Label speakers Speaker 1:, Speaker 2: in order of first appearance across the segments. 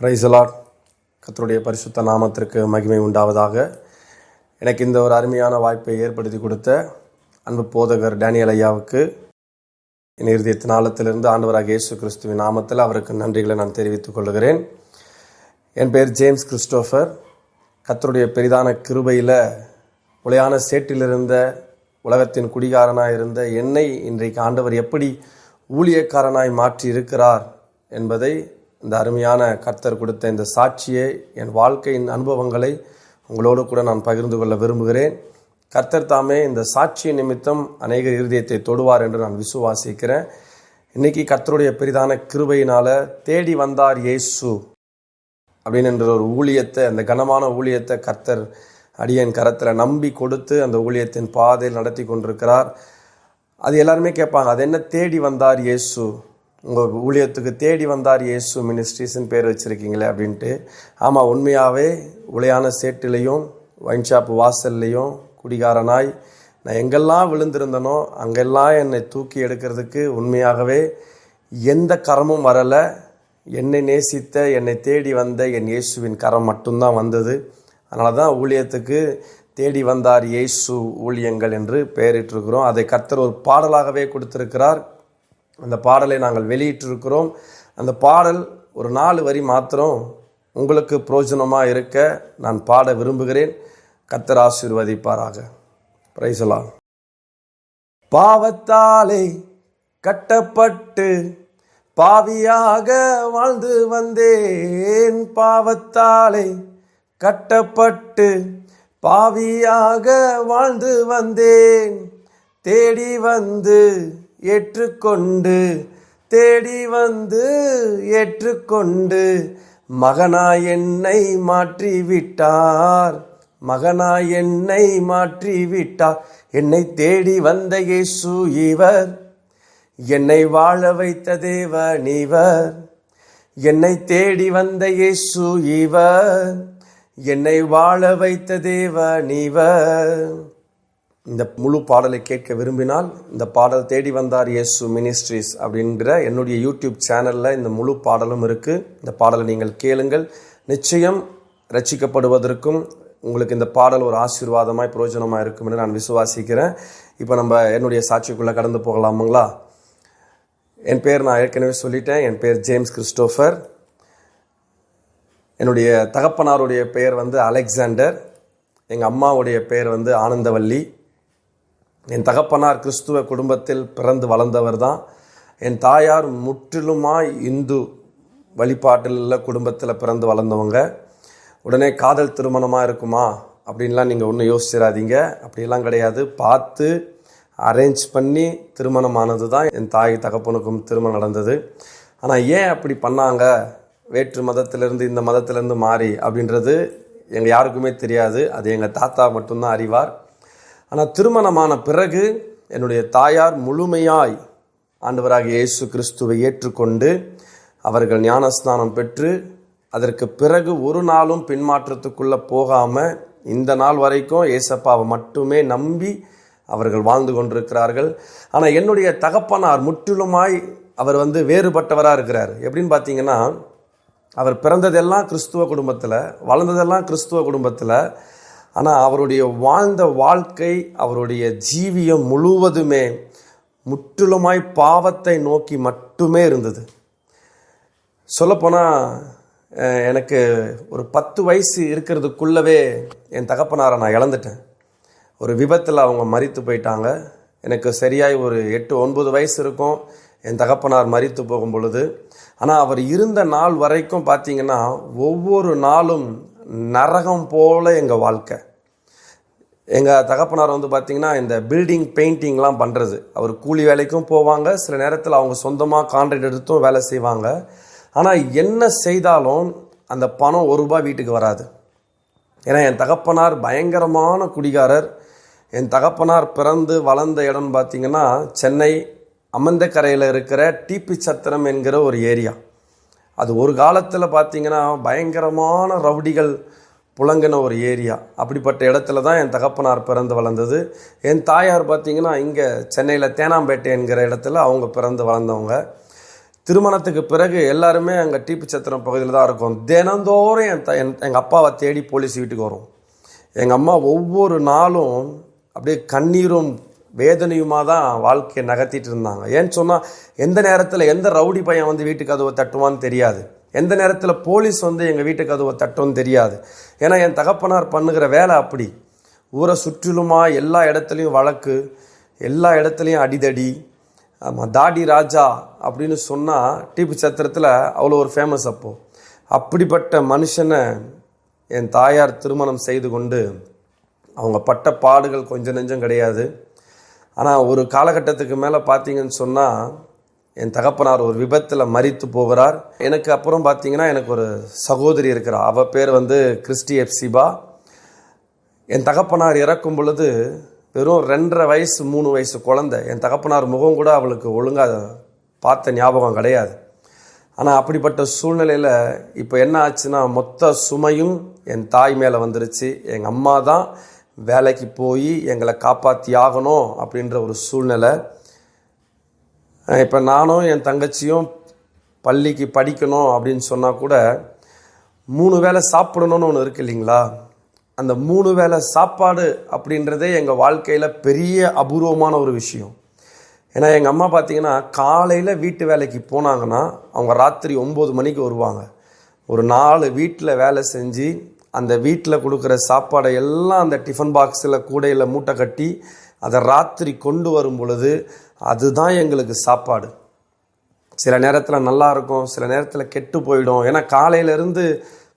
Speaker 1: Praise the Lord. கர்த்தருடைய பரிசுத்த நாமத்திற்கு மகிமை உண்டாவதாக. எனக்கு இந்த ஒரு அருமையான வாய்ப்பை ஏற்படுத்தி கொடுத்த அன்பு போதகர் டேனியல் ஐயாவுக்கு என் இருதயத்தின் ஆழத்திலிருந்து ஆண்டவராகிய இயேசு கிறிஸ்துவின் நாமத்தில் அவருக்கு நன்றிகளை நான் தெரிவித்துக் கொள்கிறேன். என் பேர் ஜேம்ஸ் கிறிஸ்டோஃபர். கர்த்தருடைய பெரிதான கிருபையில் உளையான சேற்றிலிருந்த உலகத்தின் குடிகாரனாய் இருந்த என்னை இன்றைக்கு ஆண்டவர் எப்படி ஊழியக்காரனாய் மாற்றி இருக்கிறார் என்பதை இந்த அருமையான கர்த்தர் கொடுத்த இந்த சாட்சியை, என் வாழ்க்கையின் அனுபவங்களை உங்களோடு கூட நான் பகிர்ந்து கொள்ள விரும்புகிறேன். கர்த்தர் தாமே இந்த சாட்சியின் நிமித்தம் அநேக இருதயத்தை தொடுவார் என்று நான் விசுவாசிக்கிறேன். இன்னைக்கு கர்த்தருடைய பெரிதான கிருபையினால தேடி வந்தார் இயேசு அப்படின்னு என்ற ஒரு ஊழியத்தை, அந்த கனமான ஊழியத்தை கர்த்தர் அடியேன் கரத்தில் நம்பி கொடுத்து அந்த ஊழியத்தின் பாதையில் நடத்தி கொண்டிருக்கிறார். அது எல்லாருமே கேட்பாங்க, அது என்ன தேடி வந்தார் இயேசு, உங்கள் ஊழியத்துக்கு தேடி வந்தார் இயேசு மினிஸ்ட்ரிஸ்ன்னு பேர் வச்சுருக்கீங்களே அப்படின்ட்டு. ஆமாம், உண்மையாகவே உளையான சேட்டிலையும் ஒயின் ஷாப் வாசல்லையும் குடிகாரனாய் நான் எங்கெல்லாம் விழுந்திருந்தனோ அங்கெல்லாம் என்னை தூக்கி எடுக்கிறதுக்கு உண்மையாகவே எந்த கரமும் வரலை. என்னை நேசித்த, என்னை தேடி வந்த என் இயேசுவின் கரம் மட்டும்தான் வந்தது. அதனால தான் ஊழியத்துக்கு தேடி வந்தார் இயேசு ஊழியங்கள் என்று பெயரிட்டிருக்கிறோம். அதை கர்த்தர் ஒரு பாடலாகவே கொடுத்திருக்கிறார். அந்த பாடலை நாங்கள் வெளியிட்டிருக்கிறோம். அந்த பாடல் ஒரு 4 வரி மாத்திரம் உங்களுக்கு பிரயோஜனமாக இருக்க நான் பாட விரும்புகிறேன். கர்த்தர் ஆசீர்வதிப்பாராக. Praise the Lord. பாவத்தாலே கட்டப்பட்டு பாவியாக வாழ்ந்து வந்தேன், பாவத்தாலே கட்டப்பட்டு பாவியாக வாழ்ந்து வந்தேன், தேடி வந்து ஏற்றுக்கொண்டு, தேடி வந்து ஏற்றுக்கொண்டு மகனாய் என்னை மாற்றிவிட்டார், மகனாய் என்னை மாற்றிவிட்டார். என்னை தேடி வந்த இயேசு இவர், என்னை வாழ வைத்த தேவன் இவர். என்னை தேடி வந்த இயேசு இவர், என்னை வாழ வைத்த தேவன் இவர். இந்த முழு பாடலை கேட்க விரும்பினால் இந்த பாடல் தேடி வந்தார் இயேசு மினிஸ்ட்ரிஸ் அப்படிங்கிற என்னுடைய யூடியூப் சேனலில் இந்த முழு பாடலும் இருக்குது. இந்த பாடலை நீங்கள் கேளுங்கள். நிச்சயம் ரட்சிக்கப்படுவதற்கும் உங்களுக்கு இந்த பாடல் ஒரு ஆசீர்வாதமாய் பிரயோஜனமாக இருக்கும் என்று நான் விசுவாசிக்கிறேன். இப்போ நம்ம என்னுடைய சாட்சிக்குள்ளே கடந்து போகலாமுங்களா? என் பேர் நான் ஏற்கனவே சொல்லிட்டேன். என் பேர் ஜேம்ஸ் கிறிஸ்டோஃபர். என்னுடைய தகப்பனாருடைய பெயர் அலெக்சாண்டர். எங்கள் அம்மாவுடைய பெயர் ஆனந்தவல்லி. என் தகப்பனார் கிறிஸ்துவ குடும்பத்தில் பிறந்து வளர்ந்தவர் தான். என் தாயார் முற்றிலுமாய் இந்து வழிபாட்டில் உள்ள குடும்பத்தில் பிறந்து வளர்ந்தவங்க. உடனே காதல் திருமணமாக இருக்குமா அப்படின்லாம் நீங்கள் ஒன்றும் யோசிச்சிடாதீங்க. அப்படிலாம் கிடையாது. பார்த்து அரேஞ்ச் பண்ணி திருமணமானது தான் என் தாய் தகப்பனுக்கும் திருமணம் நடந்தது. ஆனால் ஏன் அப்படி பண்ணாங்க, வேற்று மதத்திலிருந்து இந்த மதத்திலேருந்து மாறி அப்படின்றது எங்கள் யாருக்குமே தெரியாது. அது எங்கள் தாத்தா மட்டும்தான் அறிவார். ஆனால் திருமணமான பிறகு என்னுடைய தாயார் முழுமையாய் ஆண்டவராகிய இயேசு கிறிஸ்துவை ஏற்றுக்கொண்டு அவர்கள் ஞானஸ்நானம் பெற்று அதற்கு பிறகு ஒரு நாளும் பின்மாற்றத்துக்குள்ளே போகாமல் இந்த நாள் வரைக்கும் ஏசப்பாவை மட்டுமே நம்பி அவர்கள் வாழ்ந்து கொண்டிருக்கிறார்கள். ஆனால் என்னுடைய தகப்பனார் முற்றிலுமாய் அவர் வேறுபட்டவராக இருக்கிறார். எப்படின்னு பார்த்தீங்கன்னா, அவர் பிறந்ததெல்லாம் கிறிஸ்துவ குடும்பத்தில், வளர்ந்ததெல்லாம் கிறிஸ்துவ குடும்பத்தில். ஆனால் அவருடைய வாழ்ந்த வாழ்க்கை, அவருடைய ஜீவியம் முழுவதுமே முற்றிலுமாய் பாவத்தை நோக்கி மட்டுமே இருந்தது. சொல்லப்போனால் எனக்கு ஒரு 10 வயசு இருக்கிறதுக்குள்ளவே என் தகப்பனாரை நான் இழந்துட்டேன். ஒரு விபத்தில் அவங்க மரித்து போயிட்டாங்க. எனக்கு சரியாய் ஒரு 8-9 வயசு இருக்கும் என் தகப்பனார் மரித்து போகும் பொழுது. ஆனால் அவர் இருந்த நாள் வரைக்கும் பார்த்தீங்கன்னா ஒவ்வொரு நாளும் நரகம் போல எங்கள் வாழ்க்கை. எங்கள் தகப்பனார் பார்த்தீங்கன்னா இந்த பில்டிங் பெயிண்டிங்லாம் பண்ணுறது. அவர் கூலி வேலைக்கும் போவாங்க, சில நேரத்தில் அவங்க சொந்தமாக கான்ட்ராக்ட் எடுத்தும் வேலை செய்வாங்க. ஆனால் என்ன செய்தாலும் அந்த பணம் ₹1 வீட்டுக்கு வராது. ஏன்னா என் தகப்பனார் பயங்கரமான குடிகாரர். என் தகப்பனார் பிறந்து வளர்ந்த இடம்னு பார்த்தீங்கன்னா சென்னை அமந்தக்கரையில் இருக்கிற டிபி சத்திரம் என்கிற ஒரு ஏரியா. அது ஒரு காலத்தில் பார்த்தீங்கன்னா பயங்கரமான ரவுடிகள் புழங்கின ஒரு ஏரியா. அப்படிப்பட்ட இடத்துல தான் என் தகப்பனார் பிறந்து வளர்ந்தது. என் தாயார் பார்த்தீங்கன்னா இங்கே சென்னையில் தேனாம்பேட்டை என்கிற இடத்துல அவங்க பிறந்து வளர்ந்தவங்க. திருமணத்துக்கு பிறகு எல்லாருமே அங்கே டிபி சத்திரம் பகுதியில் தான் இருக்கும். தினந்தோறும் எங்கள் அப்பாவை தேடி போலீஸ் வீட்டுக்கு வரும். எங்கள் அம்மா ஒவ்வொரு நாளும் அப்படியே கண்ணீரும் வேதனையுமாக தான் வாழ்க்கையை நகர்த்திட்டு இருந்தாங்க. ஏன்னு சொன்னால் எந்த நேரத்தில் எந்த ரவுடி பையன் வந்து வீட்டு கதவை தட்டுவான்னு தெரியாது, எந்த நேரத்தில் போலீஸ் வந்து எங்கள் வீட்டு கதவை தட்டும்னு தெரியாது. ஏன்னா என் தகப்பனார் பண்ணுகிற வேலை அப்படி. ஊரை சுற்றிலுமா எல்லா இடத்துலையும் வழக்கு, எல்லா இடத்துலையும் அடிதடி. தாடி ராஜா அப்படின்னு சொன்னால் டிபி சத்திரத்தில் அவ்வளோ ஒரு ஃபேமஸ். அப்போது அப்படிப்பட்ட மனுஷனை என் தாயார் திருமணம் செய்து கொண்டு அவங்க பட்ட பாடுகள் கொஞ்சம் நெஞ்சம் கிடையாது. ஆனால் ஒரு காலகட்டத்துக்கு மேலே பார்த்தீங்கன்னு சொன்னால் என் தகப்பனார் ஒரு விபத்தில் மரித்து போகிறார். எனக்கு அப்புறம் பார்த்தீங்கன்னா எனக்கு ஒரு சகோதரி இருக்கிறார். அவள் பேர் வந்து கிறிஸ்டி எப்சிபா. என் தகப்பனார் இறக்கும் பொழுது வெறும் 2.5 வயசு 3 வயசு குழந்தை. என் தகப்பனார் முகம் கூட அவளுக்கு ஒழுங்காக பார்த்த ஞாபகம் கிடையாது. ஆனால் அப்படிப்பட்ட சூழ்நிலையில் இப்போ என்ன ஆச்சுன்னா மொத்த சுமையும் என் தாய் மேலே வந்துருச்சு. எங்கள் அம்மா தான் வேலைக்கு போய் எங்களை காப்பாற்றி ஆகணும் அப்படின்ற ஒரு சூழ்நிலை. இப்போ நானும் என் தங்கச்சியும் பள்ளிக்கு படிக்கணும் அப்படின்னு சொன்னால் கூட 3 வேளை சாப்பிடணும்னு ஒன்று இருக்குது இல்லைங்களா? அந்த 3 வேளை சாப்பாடு அப்படின்றதே எங்கள் வாழ்க்கையில் பெரிய அபூர்வமான ஒரு விஷயம். ஏன்னா எங்கள் அம்மா பார்த்திங்கன்னா காலையில் வீட்டு வேலைக்கு போனாங்கன்னா அவங்க ராத்திரி 9 மணிக்கு வருவாங்க. ஒரு 4 வீட்டில் வேலை செஞ்சு அந்த வீட்டில் கொடுக்குற சாப்பாடை எல்லாம் அந்த டிஃபன் பாக்ஸில் கூடையில் மூட்டை கட்டி அதை ராத்திரி கொண்டு வரும் பொழுது அதுதான் எங்களுக்கு சாப்பாடு. சில நேரத்தில் நல்லா இருக்கும், சில நேரத்தில் கெட்டு போயிடும். ஏன்னா காலையிலேருந்து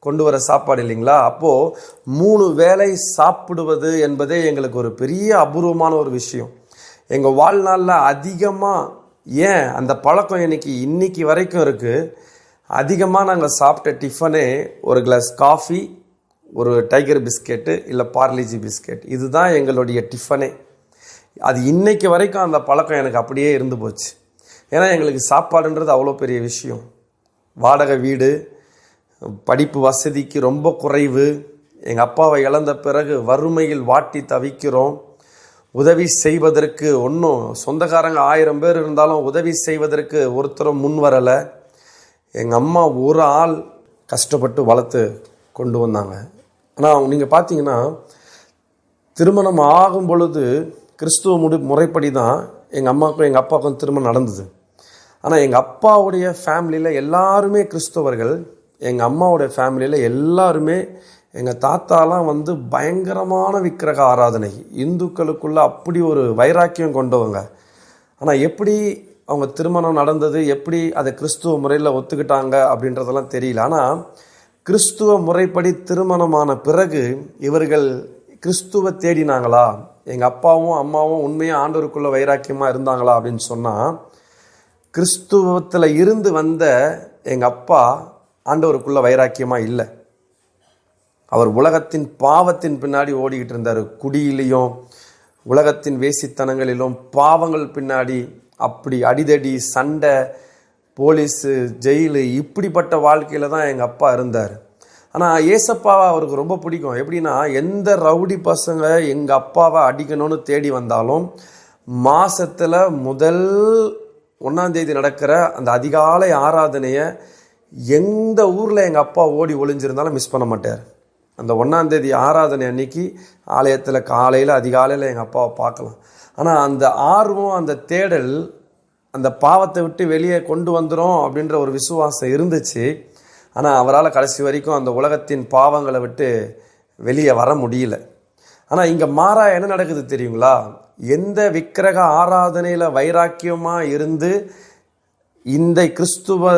Speaker 1: கொண்டு வர சாப்பாடு இல்லைங்களா? அப்போது 3 வேளை சாப்பிடுவது என்பதே எங்களுக்கு ஒரு பெரிய அபூர்வமான ஒரு விஷயம். எங்கள் வாழ்நாளில் அதிகமாக ஏன் அந்த பழக்கம் இன்னைக்கு வரைக்கும் இருக்குது. அதிகமாக நாங்கள் சாப்பிட்ட டிஃபனே ஒரு கிளாஸ் காஃபி, ஒரு டைகர் பிஸ்கெட்டு, இல்லை பார்லிஜி பிஸ்கெட். இதுதான் எங்களுடைய டிஃபனே. அது இன்னைக்கு வரைக்கும் அந்த பழக்கம் எனக்கு அப்படியே இருந்து போச்சு. ஏன்னா எங்களுக்கு சாப்பாடுன்றது அவ்வளோ பெரிய விஷயம். வாடகை வீடு, படிப்பு வசதிக்கு ரொம்ப குறைவு. எங்கள் அப்பாவை இழந்த பிறகு வறுமையில் வாட்டி தவிக்கிறோம். உதவி செய்வதற்கு ஒன்றும் சொந்தக்காரங்க 1000 பேர் இருந்தாலும் உதவி செய்வதற்கு ஒருத்தரும் முன் வரலை. எங்கள் அம்மா ஒரு ஆள் கஷ்டப்பட்டு வளர்த்து கொண்டு வந்தாங்க. ஆனால் நீங்கள் பார்த்தீங்கன்னா திருமணம் ஆகும் பொழுது கிறிஸ்துவ முறைப்படி தான் எங்கள் அம்மாவுக்கும் எங்கள் அப்பாவுக்கும் திருமணம் நடந்தது. ஆனால் எங்கள் அப்பாவுடைய ஃபேமிலியில் எல்லாருமே கிறிஸ்தவர்கள். எங்கள் அம்மாவுடைய ஃபேமிலியில் எல்லாருமே, எங்கள் தாத்தாலாம் வந்து பயங்கரமான விக்கிரக ஆராதனை, இந்துக்களுக்குள்ள அப்படி ஒரு வைராக்கியம் கொண்டவங்க. ஆனால் எப்படி அவங்க திருமணம் நடந்தது, எப்படி அதை கிறிஸ்துவ முறையில் ஒத்துக்கிட்டாங்க அப்படின்றதெல்லாம் தெரியல. ஆனால் கிறிஸ்துவ முறைப்படி திருமணமான பிறகு இவர்கள் கிறிஸ்துவ தேடினாங்களா, எங்கள் அப்பாவும் அம்மாவும் உண்மையாக ஆண்டவருக்குள்ள வைராக்கியமாக இருந்தாங்களா அப்படின்னு சொன்னால், கிறிஸ்துவத்தில் இருந்து வந்த எங்கள் அப்பா ஆண்டவருக்குள்ள வைராக்கியமாக இல்லை. அவர் உலகத்தின் பாவத்தின் பின்னாடி ஓடிக்கிட்டு இருந்தார். குடியிலையும் உலகத்தின் வேசித்தனங்களிலும் பாவங்கள் பின்னாடி அப்படி அடிதடி, சண்டை, போலீஸு, ஜெயிலு, இப்படிப்பட்ட வாழ்க்கையில் தான் எங்கள் அப்பா இருந்தார். ஆனால் ஏசப்பாவை அவருக்கு ரொம்ப பிடிக்கும். எப்படின்னா எந்த ரவுடி பசங்க எங்கள் அப்பாவை அடிக்கணும்னு தேடி வந்தாலும் மாதத்தில் முதல் 1ஆம் தேதி நடக்கிற அந்த அதிகாலை ஆராதனையை எந்த ஊரில் எங்கள் அப்பா ஓடி ஒளிஞ்சிருந்தாலும் மிஸ் பண்ண மாட்டார். அந்த 1ஆம் தேதி ஆராதனை அன்னைக்கு ஆலயத்தில் காலையில் அதிகாலையில் எங்கள் அப்பாவை பார்க்கலாம். ஆனால் அந்த ஆர்வம், அந்த தேடல், அந்த பாவத்தை விட்டு வெளியே கொண்டு வந்துடும் அப்படின்ற ஒரு விசுவாசம் இருந்துச்சு. ஆனால் அவரால் கடைசி வரைக்கும் அந்த உலகத்தின் பாவங்களை விட்டு வெளியே வர முடியல. ஆனால் இங்கே மாறா என்ன நடக்குது தெரியுங்களா? எந்த விக்கிரக ஆராதனையில் வைராக்கியமாக இருந்து இந்த கிறிஸ்துவ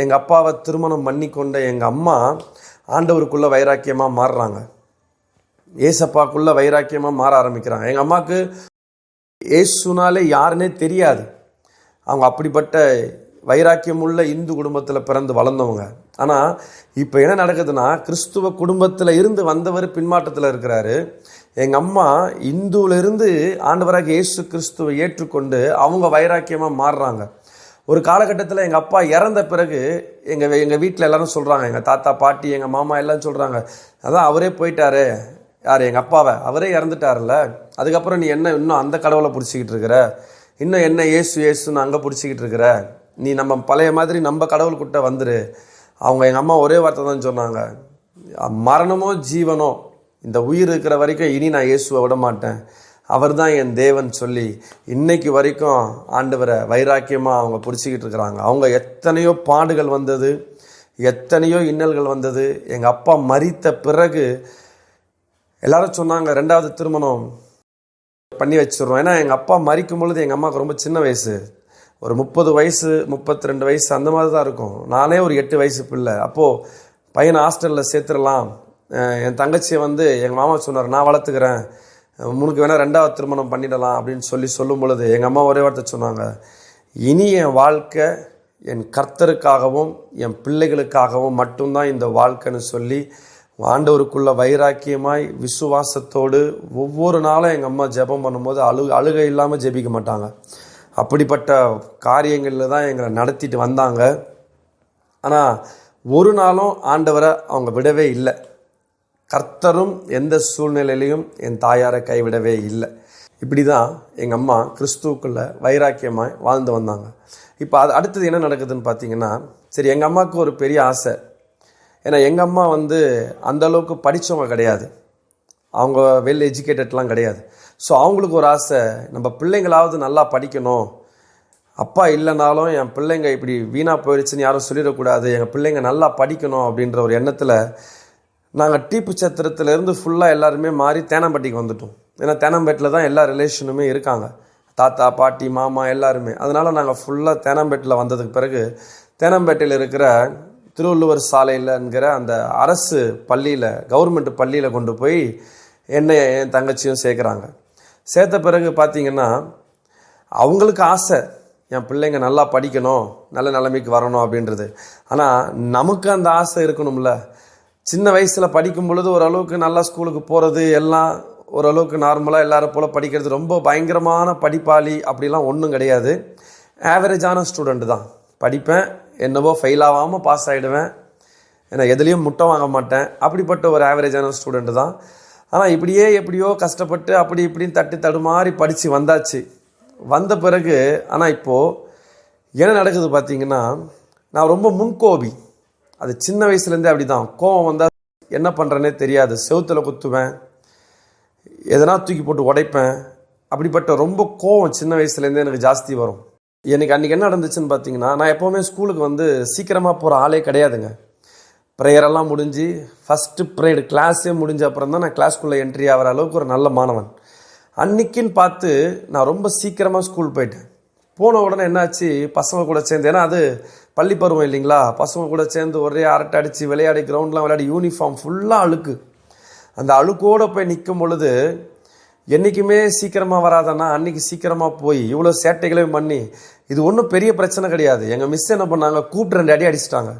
Speaker 1: எங்கள் அப்பாவை திருமணம் பண்ணி கொண்ட எங்கள் அம்மா ஆண்டவருக்குள்ளே வைராக்கியமாக மாறுறாங்க. ஏசப்பாக்குள்ளே வைராக்கியமாக மாற ஆரம்பிக்கிறாங்க. எங்கள் அம்மாவுக்கு ஏசுனாலே யாருன்னே தெரியாது. அவங்க அப்படிப்பட்ட வைராக்கியம் உள்ள இந்து குடும்பத்தில் பிறந்து வளர்ந்தவங்க. ஆனால் இப்போ என்ன நடக்குதுன்னா, கிறிஸ்துவ குடும்பத்தில் இருந்து வந்தவர் பின்மாற்றத்தில் இருக்கிறாரு. எங்கள் அம்மா இந்துவிலிருந்து ஆண்டவராக இயேசு கிறிஸ்துவை ஏற்றுக்கொண்டு அவங்க வைராக்கியமாக மாறுறாங்க. ஒரு காலகட்டத்தில் எங்கள் அப்பா இறந்த பிறகு எங்கள் வீட்டில் எல்லாரும் சொல்கிறாங்க, எங்கள் தாத்தா பாட்டி எங்கள் மாமா எல்லாம் சொல்கிறாங்க, அதான் அவரே போயிட்டாரு. யார்? எங்கள் அப்பாவை. அவரே இறந்துட்டார்ல, அதுக்கப்புறம் நீ என்ன இன்னும் அந்த கடவுளை பிடிச்சிக்கிட்டு இருக்கிற, இன்னும் என்ன ஏசுன்னு அங்கே பிடிச்சிக்கிட்டு இருக்கிற, நீ நம்ம பழைய மாதிரி நம்ம கடவுள்கிட்ட வந்துரு. அவங்க எங்கள் அம்மா ஒரே வார்த்தை தான் சொன்னாங்க, மரணமோ ஜீவனோ இந்த உயிர் இருக்கிற வரைக்கும் இனி நான் இயேசுவை விட மாட்டேன், அவர் தான் என் தேவன் சொல்லி இன்னைக்கு வரைக்கும் ஆண்டவரை வைராக்கியமாக அவங்க பிடிச்சிக்கிட்டு இருக்கிறாங்க. அவங்க எத்தனையோ பாடுகள் வந்தது, எத்தனையோ இன்னல்கள் வந்தது. எங்கள் அப்பா மரித்த பிறகு எல்லாரும் சொன்னாங்க 2வது திருமணம் பண்ணி வச்சிடுறோம். ஏன்னா எங்கள் அப்பா மரிக்கும் பொழுது எங்கள் அம்மாவுக்கு ரொம்ப சின்ன வயசு, ஒரு 30 வயசு 32 வயசு அந்த மாதிரி தான் இருக்கும். நானே ஒரு 8 வயசு பிள்ளை. அப்போது பையனை ஹாஸ்டலில் சேர்த்துடலாம். என் தங்கச்சியை எங்கள் மாமா சொன்னார், நான் வளர்த்துக்கிறேன், உனக்கு வேணால் 2வது திருமணம் பண்ணிடலாம் அப்படின்னு சொல்லும் பொழுது எங்கள் அம்மா ஒரே வார்த்தை சொன்னாங்க, இனி என் வாழ்க்கை என் கர்த்தருக்காகவும் என் பிள்ளைகளுக்காகவும் மட்டும்தான் இந்த வாழ்க்கைன்னு சொல்லி ஆண்டவருக்குள்ள வைராக்கியமாய் விசுவாசத்தோடு ஒவ்வொரு நாளும் எங்கள் அம்மா ஜெபம் பண்ணும்போது அழுகை இல்லாமல் ஜெபிக்க மாட்டாங்க. அப்படிப்பட்ட காரியங்களில் தான் எங்களை நடத்திட்டு வந்தாங்க. ஆனால் ஒரு நாளும் ஆண்டவரை அவங்க விடவே இல்லை. கர்த்தரும் எந்த சூழ்நிலையிலையும் என் தாயாரை கைவிடவே இல்லை. இப்படி தான் எங்கள் அம்மா கிறிஸ்துவுக்குள்ள வைராக்கியமாய் வாழ்ந்து வந்தாங்க. இப்போ அடுத்தது என்ன நடக்குதுன்னு பார்த்தீங்கன்னா, சரி எங்கள் அம்மாவுக்கு ஒரு பெரிய ஆசை. ஏன்னா எங்கள் அம்மா அந்த அளவுக்கு படித்தவங்க கிடையாது, அவங்க வெல் எஜுகேட்டட்லாம் கிடையாது. ஸோ அவங்களுக்கு ஒரு ஆசை, நம்ம பிள்ளைங்களாவது நல்லா படிக்கணும், அப்பா இல்லைனாலும் என் பிள்ளைங்க இப்படி வீணாக போயிடுச்சுன்னு யாரும் சொல்லிடக்கூடாது, எங்கள் பிள்ளைங்க நல்லா படிக்கணும் அப்படின்ற ஒரு எண்ணத்தில் நாங்கள் டீப்பு சத்திரத்துலேருந்து ஃபுல்லாக எல்லாருமே மாறி தேனாம்பேட்டைக்கு வந்துட்டோம். ஏன்னா தேனாம்பேட்டில் தான் எல்லா ரிலேஷனுமே இருக்காங்க, தாத்தா பாட்டி மாமா எல்லாருமே. அதனால் நாங்கள் ஃபுல்லாக தேனாம்பேட்டில் வந்ததுக்கு பிறகு தேனாம்பேட்டையில் இருக்கிற திருவள்ளுவர் சாலையில்ங்கிற அந்த அரசு பள்ளியில், கவர்மெண்ட் பள்ளியில் கொண்டு போய் என்னை என் தங்கச்சியும் சேர்க்குறாங்க. சேர்த்த பிறகு பார்த்திங்கன்னா அவங்களுக்கு ஆசை என் பிள்ளைங்க நல்லா படிக்கணும், நல்ல நிலைமைக்கு வரணும் அப்படின்றது. ஆனால் நமக்கு அந்த ஆசை இருக்கணும்ல. சின்ன வயசில் படிக்கும் பொழுது ஓரளவுக்கு நல்லா ஸ்கூலுக்கு போகிறது எல்லாம் ஓரளவுக்கு நார்மலாக எல்லாரும் போல் படிக்கிறது, ரொம்ப பயங்கரமான படிப்பாளி அப்படிலாம் ஒன்றும் கிடையாது. ஆவரேஜான ஸ்டூடெண்ட் தான். படிப்பேன், என்னவோ ஃபெயில் ஆகாமல் பாஸ் ஆகிடுவேன், ஏன்னா எதுலேயும் முட்டை வாங்க மாட்டேன், அப்படிப்பட்ட ஒரு ஆவரேஜான ஸ்டூடெண்ட்டு தான். ஆனால் இப்படியே எப்படியோ கஷ்டப்பட்டு அப்படி இப்படின்னு தடுமாறி படித்து வந்தாச்சு. வந்த பிறகு ஆனால் இப்போது என்ன நடக்குது பார்த்தீங்கன்னா, நான் ரொம்ப முன்கோபி. அது சின்ன வயசுலேருந்தே அப்படி தான். கோவம் வந்தால் என்ன பண்ணுறேன்னே தெரியாது, செவுத்தில் குத்துவேன், எதனா தூக்கி போட்டு உடைப்பேன். அப்படிப்பட்ட ரொம்ப கோவம் சின்ன வயசுலேருந்தே எனக்கு ஜாஸ்தி வரும். எனக்கு அன்றைக்கி என்ன நடந்துச்சுன்னு பார்த்தீங்கன்னா, நான் எப்போவுமே ஸ்கூலுக்கு சீக்கிரமாக போகிற ஆளே கிடையாதுங்க. ப்ரேயரெல்லாம் முடிஞ்சு ஃபஸ்ட்டு ப்ரேயர் கிளாஸே முடிஞ்ச அப்புறம் தான் நான் கிளாஸ்க்குள்ளே என்ட்ரி ஆகிற அளவுக்கு ஒரு நல்ல மாணவன். அன்றைக்கின்னு பார்த்து நான் ரொம்ப சீக்கிரமாக ஸ்கூல் போயிட்டேன். போன உடனே என்னாச்சு, பசங்க கூட சேர்ந்து, ஏன்னா அது பள்ளி பருவம் இல்லைங்களா, பசங்க கூட சேர்ந்து ஒரே அரட்டை அடித்து விளையாடி கிரவுண்ட்லாம் விளையாடி யூனிஃபார்ம் ஃபுல்லாக அழுக்கு. அந்த அழுக்கோடு போய் நிற்கும் பொழுது என்றைக்குமே சீக்கிரமாக வராதன்னா அன்றைக்கி சீக்கிரமாக போய் இவ்வளோ சேட்டைகளையும் பண்ணி, இது ஒன்றும் பெரிய பிரச்சனை கிடையாது. எங்கள் மிஸ் என்ன பண்ணாங்க, கூப்பிட்டு 2 அடி அடிச்சிட்டாங்க.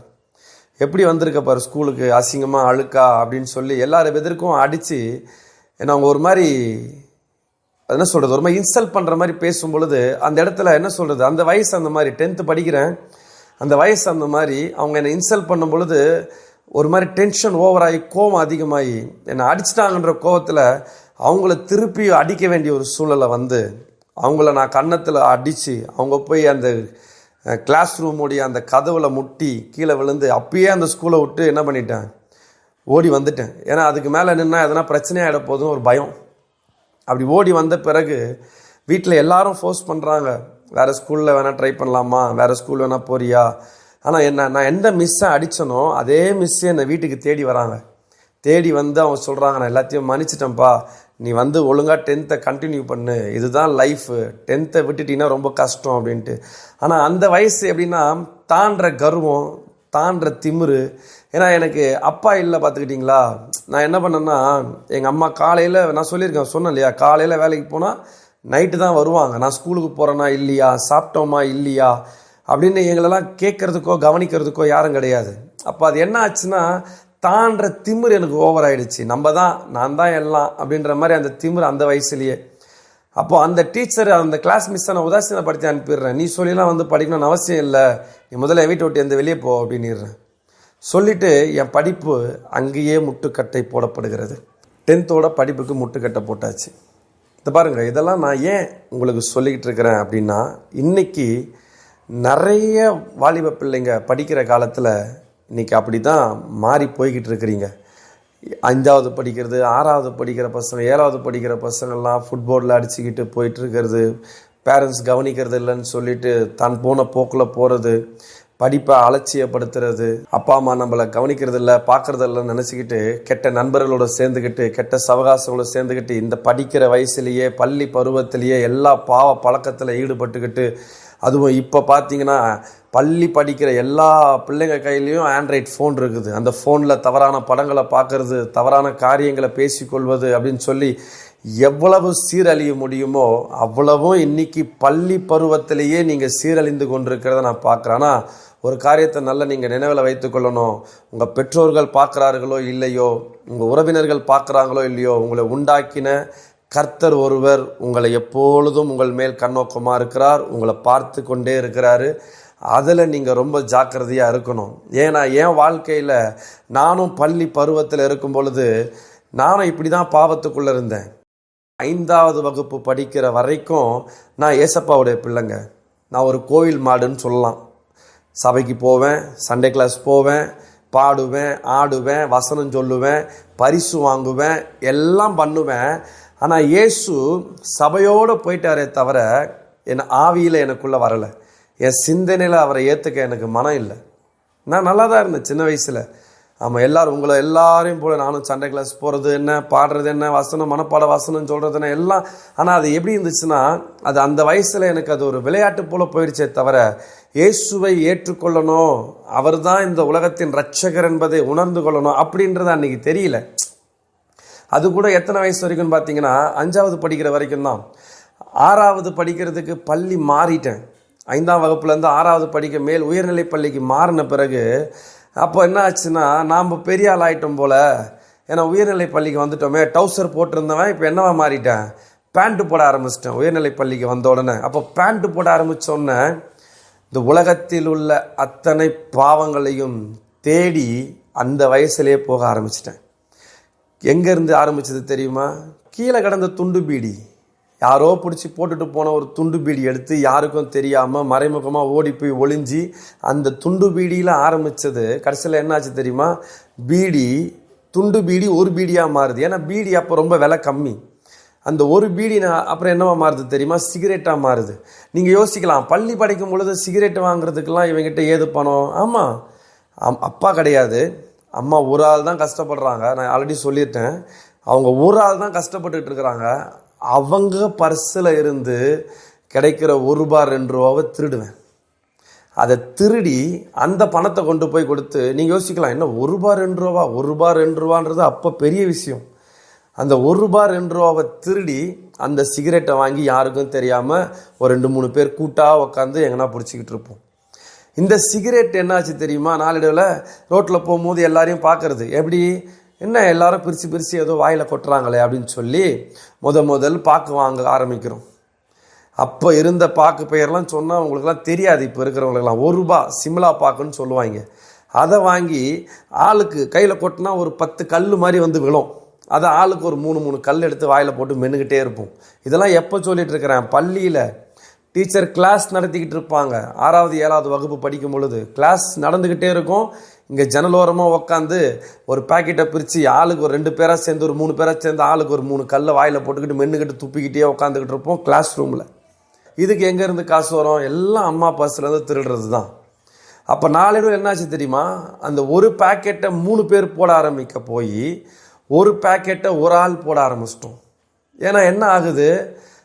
Speaker 1: எப்படி வந்திருக்க பாரு ஸ்கூலுக்கு அசிங்கமாக அழுக்கா அப்படின்னு சொல்லி எல்லாரும் எதிர்க்கும் அடித்து ஏன்னா அவங்க ஒரு மாதிரி என்ன சொல்கிறது, ஒரு மாதிரி இன்சல்ட் பண்ணுற மாதிரி பேசும் பொழுது அந்த இடத்துல என்ன சொல்கிறது, அந்த வயசு அந்த மாதிரி 10th படிக்கிறேன், அந்த வயசு அந்த மாதிரி அவங்க என்னை இன்சல்ட் பண்ணும் பொழுது ஒரு மாதிரி டென்ஷன் ஓவராகி கோவம் அதிகமாகி என்னை அடிச்சிட்டாங்கன்ற கோவத்தில் அவங்கள திருப்பி அடிக்க வேண்டிய ஒரு சூழலை அவங்கள நான் கன்னத்தில் அடித்து அவங்க போய் அந்த கிளாஸ் ரூமோடைய அந்த கதவில் முட்டி கீழே விழுந்து அப்பயே அந்த ஸ்கூலை விட்டு என்ன பண்ணிட்டேன், ஓடி வந்துட்டேன். ஏன்னா அதுக்கு மேலே நின்னா எதனா பிரச்சனையாகிட போதுன்னு ஒரு பயம். அப்படி ஓடி வந்த பிறகு வீட்டில் எல்லாரும் ஃபோர்ஸ் பண்ணுறாங்க, வேறு ஸ்கூலில் வேணால் ட்ரை பண்ணலாமா, வேறு ஸ்கூல் வேணால் போறியா. ஆனால் நான் எந்த மிஸ்ஸை அடித்தனோ அதே மிஸ்ஸே என்னை வீட்டுக்கு தேடி வராங்க. தேடி அவங்க சொல்கிறாங்க, நான் எல்லாத்தையும் மன்னிச்சிட்டேன்ப்பா, நீ ஒழுங்காக 10th கண்டினியூ பண்ணு, இதுதான் லைஃபு, 10th விட்டுட்டீங்கன்னா ரொம்ப கஷ்டம் அப்படின்ட்டு. ஆனால் அந்த வயசு எப்படின்னா தாண்டுற கர்வம், தாண்டுற திமிரு. ஏன்னா எனக்கு அப்பா இல்லை பார்த்துக்கிட்டிங்களா. நான் என்ன பண்ணேன்னா, எங்கள் அம்மா காலையில் நான் சொன்னேன் இல்லையா, காலையில் வேலைக்கு போனால் நைட்டு தான் வருவாங்க. நான் ஸ்கூலுக்கு போகிறேன்னா இல்லையா, சாப்பிட்டோமா இல்லையா அப்படின்னு எங்களெல்லாம் கேட்குறதுக்கோ கவனிக்கிறதுக்கோ யாரும் கிடையாது. அப்போ அது என்ன ஆச்சுன்னா, தான்ற திமிர் எனக்கு ஓவர் ஆகிடுச்சு. நான் தான் எல்லாம் அப்படின்ற மாதிரி அந்த திமிர் அந்த வயசுலேயே. அப்போது அந்த டீச்சர் அந்த கிளாஸ் மிஸ்ஸை நான் உதாசீனப்படுத்தி அனுப்பிடுறேன், நீ சொல்லிலாம் படிக்கணும்னு அவசியம் இல்லை, நீ முதல்ல என் வீட்டை விட்டு எந்த வெளியே போ அப்படின்னுறேன். சொல்லிவிட்டு என் படிப்பு அங்கேயே முட்டுக்கட்டை போடப்படுகிறது. 10th படிப்புக்கு முட்டுக்கட்டை போட்டாச்சு. இதை பாருங்கள், இதெல்லாம் நான் ஏன் உங்களுக்கு சொல்லிக்கிட்டு இருக்கிறேன் அப்படின்னா, இன்றைக்கி நிறைய வாலிப பிள்ளைங்க படிக்கிற காலத்தில் இன்றைக்கி அப்படி தான் மாறி போய்கிட்டு இருக்கிறீங்க. 5வது படிக்கிறது, 6வது படிக்கிற பசங்க, 7வது படிக்கிற பசங்கள்லாம் ஃபுட்பாலில் அடிச்சுக்கிட்டு போயிட்டுருக்கிறது, பேரண்ட்ஸ் கவனிக்கிறது இல்லைன்னு சொல்லிட்டு தான் போன போக்கில் போகிறது, படிப்பை அலட்சியப்படுத்துறது, அப்பா அம்மா நம்மளை கவனிக்கிறது இல்லை பார்க்குறது இல்லைன்னு நினச்சிக்கிட்டு கெட்ட நண்பர்களோட சேர்ந்துக்கிட்டு கெட்ட சவகாசங்களோட சேர்ந்துக்கிட்டு இந்த படிக்கிற வயசுலேயே பள்ளி பருவத்திலேயே எல்லா பாவ பழக்கத்தில் ஈடுபட்டுக்கிட்டு, அதுவும் இப்போ பார்த்தீங்கன்னா பள்ளி படிக்கிற எல்லா பிள்ளைங்க கையிலையும் ஆண்ட்ராய்ட் ஃபோன் இருக்குது. அந்த ஃபோனில் தவறான படங்களை பார்க்கறது, தவறான காரியங்களை பேசிக்கொள்வது அப்படின்னு சொல்லி எவ்வளவு சீரழிய முடியுமோ அவ்வளவும் இன்னைக்கு பள்ளி பருவத்திலேயே நீங்கள் சீரழிந்து கொண்டிருக்கிறத நான் பார்க்குறேன். ஆனால் ஒரு காரியத்தை நல்லா நீங்கள் நினைவில் வைத்துக்கொள்ளணும். உங்கள் பெற்றோர்கள் பார்க்குறார்களோ இல்லையோ, உங்கள் உறவினர்கள் பார்க்குறாங்களோ இல்லையோ, உங்களை உண்டாக்கின கர்த்தர் ஒருவர் உங்களை எப்பொழுதும் உங்கள் மேல் கண்ணோக்கமாக இருக்கிறார், உங்களை பார்த்து கொண்டே இருக்கிறாரு. அதில் நீங்கள் ரொம்ப ஜாக்கிரதையாக இருக்கணும். ஏன்னா என் வாழ்க்கையில் நானும் பள்ளி பருவத்தில் இருக்கும் பொழுது நானும் இப்படி தான் பாவத்துக்குள்ளே இருந்தேன். 5வது வகுப்பு படிக்கிற வரைக்கும் நான் ஏசப்பாவுடைய பிள்ளைங்க. நான் ஒரு கோவில் மாடுன்னு சொல்லலாம். சபைக்கு போவேன், சண்டே கிளாஸ் போவேன், பாடுவேன், ஆடுவேன், வசனம் சொல்லுவேன், பரிசு வாங்குவேன், எல்லாம் பண்ணுவேன். ஆனால் இயேசு சபையோடு போயிட்டாரே தவிர என் ஆவியில் எனக்குள்ளே வரலை. என் சிந்தனையில் அவரை ஏற்றுக்க எனக்கு மனம் இல்லை. நான் நல்லா தான் இருந்தேன் சின்ன வயசில். ஆமாம், எல்லோரும் உங்களை எல்லாரையும் போல நானும் சண்டே கிளாஸ் போகிறது என்ன, பாடுறது என்ன, வசனம் மனப்பாட வசனம் சொல்கிறது என்ன எல்லாம். ஆனால் அது எப்படி இருந்துச்சுன்னா, அது அந்த வயசில் எனக்கு அது ஒரு விளையாட்டு போல் போயிடுச்சே தவிர இயேசுவை ஏற்றுக்கொள்ளணும், அவர் தான் இந்த உலகத்தின் இரட்சகர் என்பதை உணர்ந்து கொள்ளணும் அப்படின்றது அன்றைக்கி தெரியல. அது கூட எத்தனை வயசு வரைக்கும்னு பார்த்தீங்கன்னா 5வது படிக்கிற வரைக்கும் தான். 6வது படிக்கிறதுக்கு பள்ளி மாறிட்டேன். 5ஆம் வகுப்புலேருந்து 6வது படிக்க மேல் உயர்நிலை பள்ளிக்கு மாறின பிறகு அப்போ என்ன ஆச்சுன்னா, நாம் பெரிய ஆள் ஆகிட்டோம் போல். ஏன்னா உயர்நிலை பள்ளிக்கு வந்துட்டோமே, டவுசர் போட்டிருந்தவன் இப்போ என்னவா மாறிட்டேன், பேண்ட்டு போட ஆரம்பிச்சிட்டேன் உயர்நிலை பள்ளிக்கு வந்த உடனே. அப்போ பேண்ட்டு போட ஆரம்பித்தோடனே இந்த உலகத்தில் உள்ள அத்தனை பாவங்களையும் தேடி அந்த வயசுலேயே போக ஆரம்பிச்சிட்டேன். எங்கேருந்து ஆரம்பிச்சது தெரியுமா? கீழே கிடந்த துண்டு பீடி, யாரோ பிடிச்சி போட்டுட்டு போன ஒரு துண்டு பீடி எடுத்து யாருக்கும் தெரியாமல் மறைமுகமாக ஓடி போய் ஒளிஞ்சி அந்த துண்டு பீடியில் ஆரம்பித்தது கடைசியில் என்னாச்சு தெரியுமா? பீடி, துண்டு பீடி ஒரு பீடியாக மாறுது. ஏன்னா பீடி அப்போ ரொம்ப விலை கம்மி. அந்த ஒரு பீடி அப்புறம் என்னவா மாறுது தெரியுமா? சிகரெட்டாக மாறுது. நீங்கள் யோசிக்கலாம், பள்ளி படிக்கும் பொழுது சிகரெட் வாங்குறதுக்கெல்லாம் இவங்ககிட்ட ஏது பணம்? ஆமாம், அப்பா கிடையாது, அம்மா ஒரு ஆள் தான் கஷ்டப்படுறாங்க. நான் ஆல்ரெடி சொல்லிட்டேன், அவங்க ஒரு ஆள் தான் கஷ்டப்பட்டுட்டு இருக்கிறாங்க. அவங்க பர்ஸில் இருந்து கிடைக்கிற ₹1 திருடுவேன். அதை திருடி அந்த பணத்தை கொண்டு போய் கொடுத்து, நீங்கள் யோசிக்கலாம், என்ன ₹1 அப்போ பெரிய விஷயம். அந்த ₹1 திருடி அந்த சிகரெட்டை வாங்கி யாருக்கும் தெரியாமல் ஒரு 2-3 பேர் கூட்டாக உட்காந்து எங்கன்னா பிடிச்சிக்கிட்டு இருப்போம். இந்த சிகரெட் என்னாச்சு தெரியுமா? நாளடைவில் ரோட்டில் போகும்போது எல்லாரையும் பார்க்கறது, எப்படி என்ன எல்லாரும் பிரித்து ஏதோ வாயில் கொட்டுறாங்களே அப்படின்னு சொல்லி முதல் பாக்கு வாங்க ஆரம்பிக்கிறோம். அப்போ இருந்த பாக்கு பெயர்லாம் சொன்னால் அவங்களுக்குலாம் தெரியாது. இப்போ இருக்கிறவங்களுக்கெல்லாம் ₹1 சிம்லா பாக்குன்னு சொல்லுவாங்க. அதை வாங்கி ஆளுக்கு கையில் கொட்டினா ஒரு 10 கல் மாதிரி வந்து விழும். அதை ஆளுக்கு ஒரு 3 கல் எடுத்து வாயில் போட்டு மென்னுக்கிட்டே இருப்போம். இதெல்லாம் எப்போ சொல்லிட்டு இருக்கிறேன், பள்ளியில் டீச்சர் கிளாஸ் நடத்திக்கிட்டு இருப்பாங்க. 6வது 7வது வகுப்பு படிக்கும் பொழுது கிளாஸ் நடந்துக்கிட்டே இருக்கும். இங்கே ஜன்னலோரமாக உட்காந்து ஒரு பேக்கெட்டை பிரித்து ஆளுக்கு ஒரு 2 பேராக சேர்ந்து ஒரு 3 பேராக சேர்ந்து ஆளுக்கு ஒரு 3 கல்லை வாயில் போட்டுக்கிட்டு மென்னுக்கிட்டு துப்பிக்கிட்டே உட்காந்துக்கிட்டு இருப்போம் கிளாஸ் ரூமில். இதுக்கு எங்கேருந்து காசு வரும்? எல்லாம் அம்மா பர்ஸ்லேருந்து திருடுறது தான். அப்போ நாளடைவில் என்னாச்சு தெரியுமா? அந்த ஒரு பேக்கெட்டை 3 பேர் போட ஆரம்பிக்க போய் ஒரு பேக்கெட்டை ஒரு ஆள் போட ஆரம்பிச்சிட்டோம். ஏன்னா என்ன ஆகுது,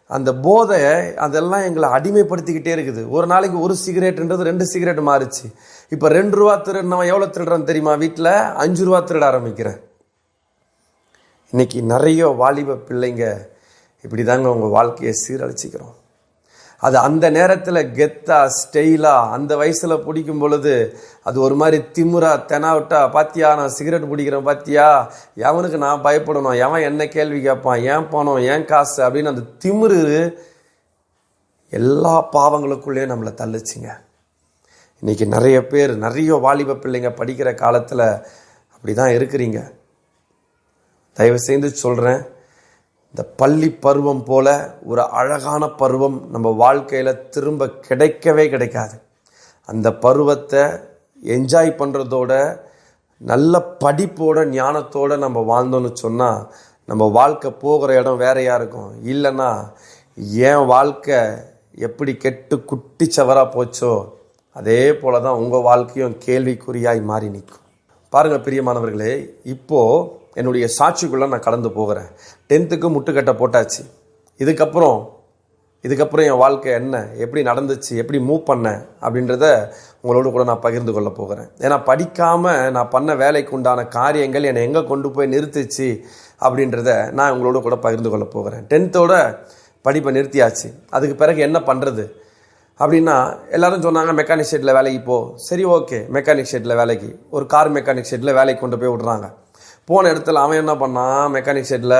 Speaker 1: அந்த போதை அதெல்லாம் எங்களை அடிமைப்படுத்திக்கிட்டே இருக்குது. ஒரு நாளைக்கு ஒரு சிகரெட்ன்றது 2 சிகரெட் மாறிச்சு. இப்போ ₹2 திருடினவன் எவ்வளோ திருடுறான்னு தெரியுமா? வீட்டில் ₹5 திருட ஆரம்பிக்கிறேன். இன்னைக்கு நிறைய வாலிப பிள்ளைங்க இப்படி தாங்க உங்கள் வாழ்க்கையை சீரழிச்சிக்கிறோம். அது அந்த நேரத்தில் கெத்தா ஸ்டெயிலாக அந்த வயசில் பிடிக்கும் பொழுது அது ஒரு மாதிரி திமுறா தெனாவிட்டா, பாத்தியா நான் சிகரெட் பிடிக்கிறேன் பாத்தியா, எவனுக்கு நான் பயப்படணும், எவன் என்ன கேள்வி கேட்பான், ஏன் பணம் ஏன் காசு அப்படின்னு அந்த திமிரு எல்லா பாவங்களுக்குள்ளேயும் நம்மளை தள்ளுச்சிங்க. இன்றைக்கி நிறைய பேர், நிறைய வாலிப பிள்ளைங்க படிக்கிற காலத்தில் அப்படி தான் இருக்கிறீங்க. தயவு செய்து சொல்கிறேன், இந்த பள்ளி பருவம் போல் ஒரு அழகான பருவம் நம்ம வாழ்க்கையில் திரும்ப கிடைக்கவே கிடைக்காது. அந்த பருவத்தை என்ஜாய் பண்ணுறதோட நல்ல படிப்போட ஞானத்தோடு நம்ம வாழ்ந்தோன்னு சொன்னால் நம்ம வாழ்க்கை போகிற இடம் வேறையாக இருக்கும். இல்லைன்னா என் வாழ்க்கை எப்படி கெட்டு குட்டிச்சவராக போச்சோ அதே போல தான் உங்கள் வாழ்க்கையும் கேள்விக்குறியாய் மாறி நிற்கும். பாருங்கள் பிரியமானவர்களே, இப்போது என்னுடைய சாட்சிக்குள்ளே நான் கடந்து போகிறேன். 10th முட்டுக்கட்டை போட்டாச்சு. இதுக்கப்புறம் என் வாழ்க்கை என்ன, எப்படி நடந்துச்சு, எப்படி மூவ் பண்ணேன் அப்படின்றத உங்களோடு கூட நான் பகிர்ந்து கொள்ள போகிறேன். ஏன்னா படிக்காமல் நான் பண்ண வேலைக்கு உண்டான காரியங்கள் என்னை எங்கே கொண்டு போய் நிறுத்துச்சு அப்படின்றத நான் உங்களோட கூட பகிர்ந்து கொள்ள போகிறேன். 10th படிப்பை நிறுத்தியாச்சு. அதுக்கு பிறகு என்ன பண்ணுறது அப்படின்னா, எல்லோரும் சொன்னாங்க மெக்கானிக் ஷெட்டில் வேலைக்கு போ. சரி, ஓகே, மெக்கானிக் ஷெட்டில் வேலைக்கு, ஒரு கார் மெக்கானிக் ஷெட்டில் வேலைக்கு கொண்டு போய் விட்றாங்க. போன இடத்துல அவன் என்ன பண்ணான், மெக்கானிக் ஷெட்டில்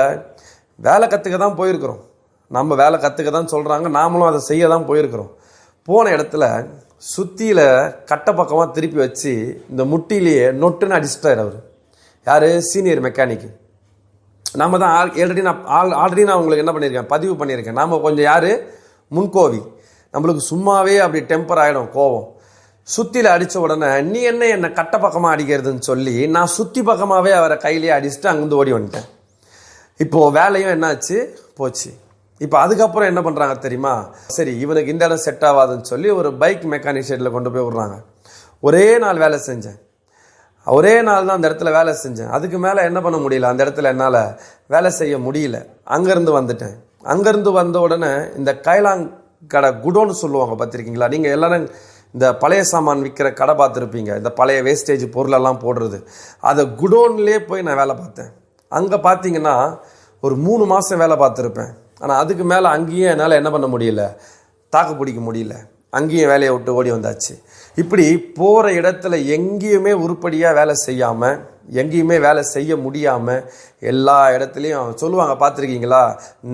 Speaker 1: வேலை கற்றுக்க தான் போயிருக்கிறோம், நம்ம வேலை கற்றுக்க தான் சொல்கிறாங்க, நாமளும் அதை செய்ய தான் போயிருக்கிறோம். போன இடத்துல சுற்றியில் கட்டை பக்கமாக திருப்பி வச்சு இந்த முட்டிலேயே நொட்டுன்னு அடிச்சிட்டார் அவர். யார்? Senior mechanic. நம்ம தான் ஆல்ரெடி நான் உங்களுக்கு என்ன பண்ணியிருக்கேன், பதிவு பண்ணியிருக்கேன். நாம் கொஞ்சம் யார், முன்கோவி. நம்மளுக்கு சும்மாவே அப்படி டெம்பர் ஆகிடும் கோவம். சுற்றியில் அடித்த உடனே நீ என்னை கட்டை பக்கமாக அடிக்கிறதுன்னு சொல்லி நான் சுற்றி பக்கமாகவே அவரை கையிலேயே அடிச்சுட்டு அங்கேருந்து ஓடி வந்துட்டேன். இப்போது வேலையும் என்னாச்சு, போச்சு. இப்போ அதுக்கப்புறம் என்ன பண்ணுறாங்க தெரியுமா, சரி இவனுக்கு இந்த இடம் செட் ஆகாதுன்னு சொல்லி ஒரு பைக் மெக்கானிக் ஷெட்டில் கொண்டு போய் விட்றாங்க. ஒரே நாள் வேலை செஞ்சேன், ஒரே நாள் தான் அந்த இடத்துல வேலை செஞ்சேன். அதுக்கு மேலே என்ன பண்ண முடியல, அந்த இடத்துல என்னால் வேலை செய்ய முடியல. அங்கேருந்து வந்துட்டேன். அங்கேருந்து வந்த உடனே இந்த கைலாங்கடை குடோன்னு சொல்லுவாங்க, பார்த்துருக்கீங்களா நீங்கள் எல்லாரும்? இந்த பழைய சாமான் விற்கிற கடை பார்த்துருப்பீங்க, இந்த பழைய வேஸ்டேஜ் பொருளெல்லாம் போடுறது. அதை குடோன்லேயே போய் நான் வேலை பார்த்தேன். அங்கே பார்த்தீங்கன்னா ஒரு 3 மாதம் வேலை பார்த்துருப்பேன். ஆனால் அதுக்கு மேலே அங்கேயும் என்னால் என்ன பண்ண முடியல, தாக்கு பிடிக்க முடியல. அங்கேயும் வேலையை விட்டு ஓடி வந்தாச்சு. இப்படி போகிற இடத்துல எங்கேயுமே உருப்படியாக வேலை செய்யாமல், எங்கேயுமே வேலை செய்ய முடியாமல், எல்லா இடத்துலையும் சொல்லுவாங்க பார்த்துருக்கீங்களா,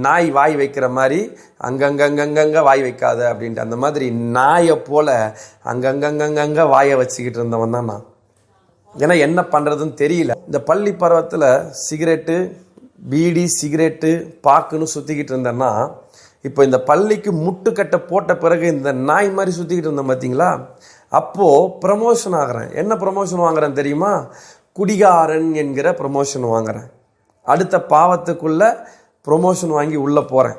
Speaker 1: நாய் வாய் வைக்கிற மாதிரி அங்கங்கங்கங்க வாய் வைக்காத அப்படின்ட்டு. அந்த மாதிரி நாயை போல் அங்கங்கங்கங்க வாயை வச்சுக்கிட்டு இருந்தவன் தான் நான். ஏன்னா என்ன பண்ணுறதுன்னு தெரியல. இந்த பள்ளி பருவத்தில் சிகரெட்டு, பீடி, சிகரெட்டு, பாக்குன்னு சுற்றிக்கிட்டு இருந்தேன்னா, இப்போ இந்த பள்ளிக்கு முட்டுக்கட்டை போட்ட பிறகு இந்த நாய் மாதிரி சுற்றிக்கிட்டு இருந்தேன் பார்த்தீங்களா, அப்போது ப்ரமோஷன் ஆகிறேன். என்ன ப்ரமோஷன் வாங்குறேன் தெரியுமா, குடிகாரன் என்கிற ப்ரமோஷன் வாங்குறேன். அடுத்த பாவத்துக்குள்ளே ப்ரமோஷன் வாங்கி உள்ளே போகிறேன்.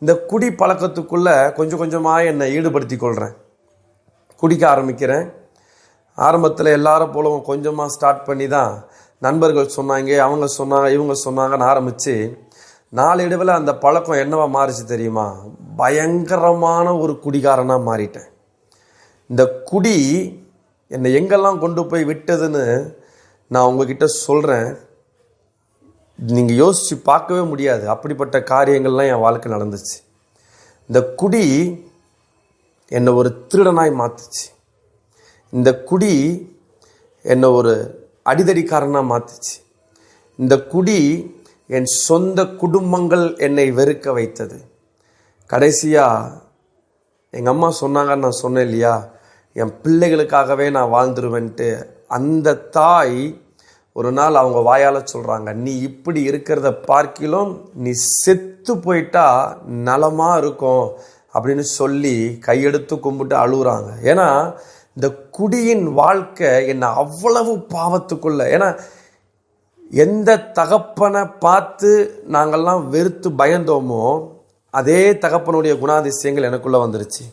Speaker 1: இந்த குடி பழக்கத்துக்குள்ளே கொஞ்சம் கொஞ்சமாக என்னை ஈடுபடுத்தி கொள்கிறேன். குடிக்க ஆரம்பிக்கிறேன். ஆரம்பத்தில் எல்லாரும் போலவும் கொஞ்சமாக ஸ்டார்ட் பண்ணி தான் நண்பர்கள் சொன்னாங்க, அவங்க சொன்னாங்க, இவங்க சொன்னாங்கன்னு ஆரம்பித்து நாளடைவில் அந்த பழக்கம் என்னவா மாறிச்சு தெரியுமா, பயங்கரமான ஒரு குடிகாரனாக மாறிட்டேன். இந்த குடி என்னை எங்கெல்லாம் கொண்டு போய் விட்டதுன்னு நான் உங்ககிட்ட சொல்கிறேன். நீங்கள் யோசித்து பார்க்கவே முடியாது, அப்படிப்பட்ட காரியங்கள்லாம் என் வாழ்க்கை நடந்துச்சு. இந்த குடி என்னை ஒரு திருடனாய் மாற்றுச்சு. இந்த குடி என்னை ஒரு அடிதடிக்காரனாக மாற்றுச்சு. இந்த குடி என் சொந்த குடும்பங்கள் என்னை வெறுக்க வைத்தது. கடைசியாக எங்கள் அம்மா சொன்னாங்கன்னு நான் சொன்னேன் இல்லையா, என் பிள்ளைகளுக்காகவே நான் வாழ்ந்துருவேன்ட்டு. அந்த தாய் ஒரு நாள் அவங்க வாயால் சொல்கிறாங்க, நீ இப்படி இருக்கிறத பார்க்கிலும் நீ செத்து போயிட்டா நலமாக இருக்கும் அப்படின்னு சொல்லி கையெடுத்து கும்பிட்டு அழுகுறாங்க. ஏன்னா இந்த குடியின் வாழ்க்கை என்னை அவ்வளவு பாவத்துக்குள்ள, ஏன்னா எந்த தகப்பனை பார்த்து நாங்கள்லாம் வெறுத்து பயந்தோமோ அதே தகப்பனுடைய குணாதிசயங்கள் எனக்குள்ளே வந்துருச்சு.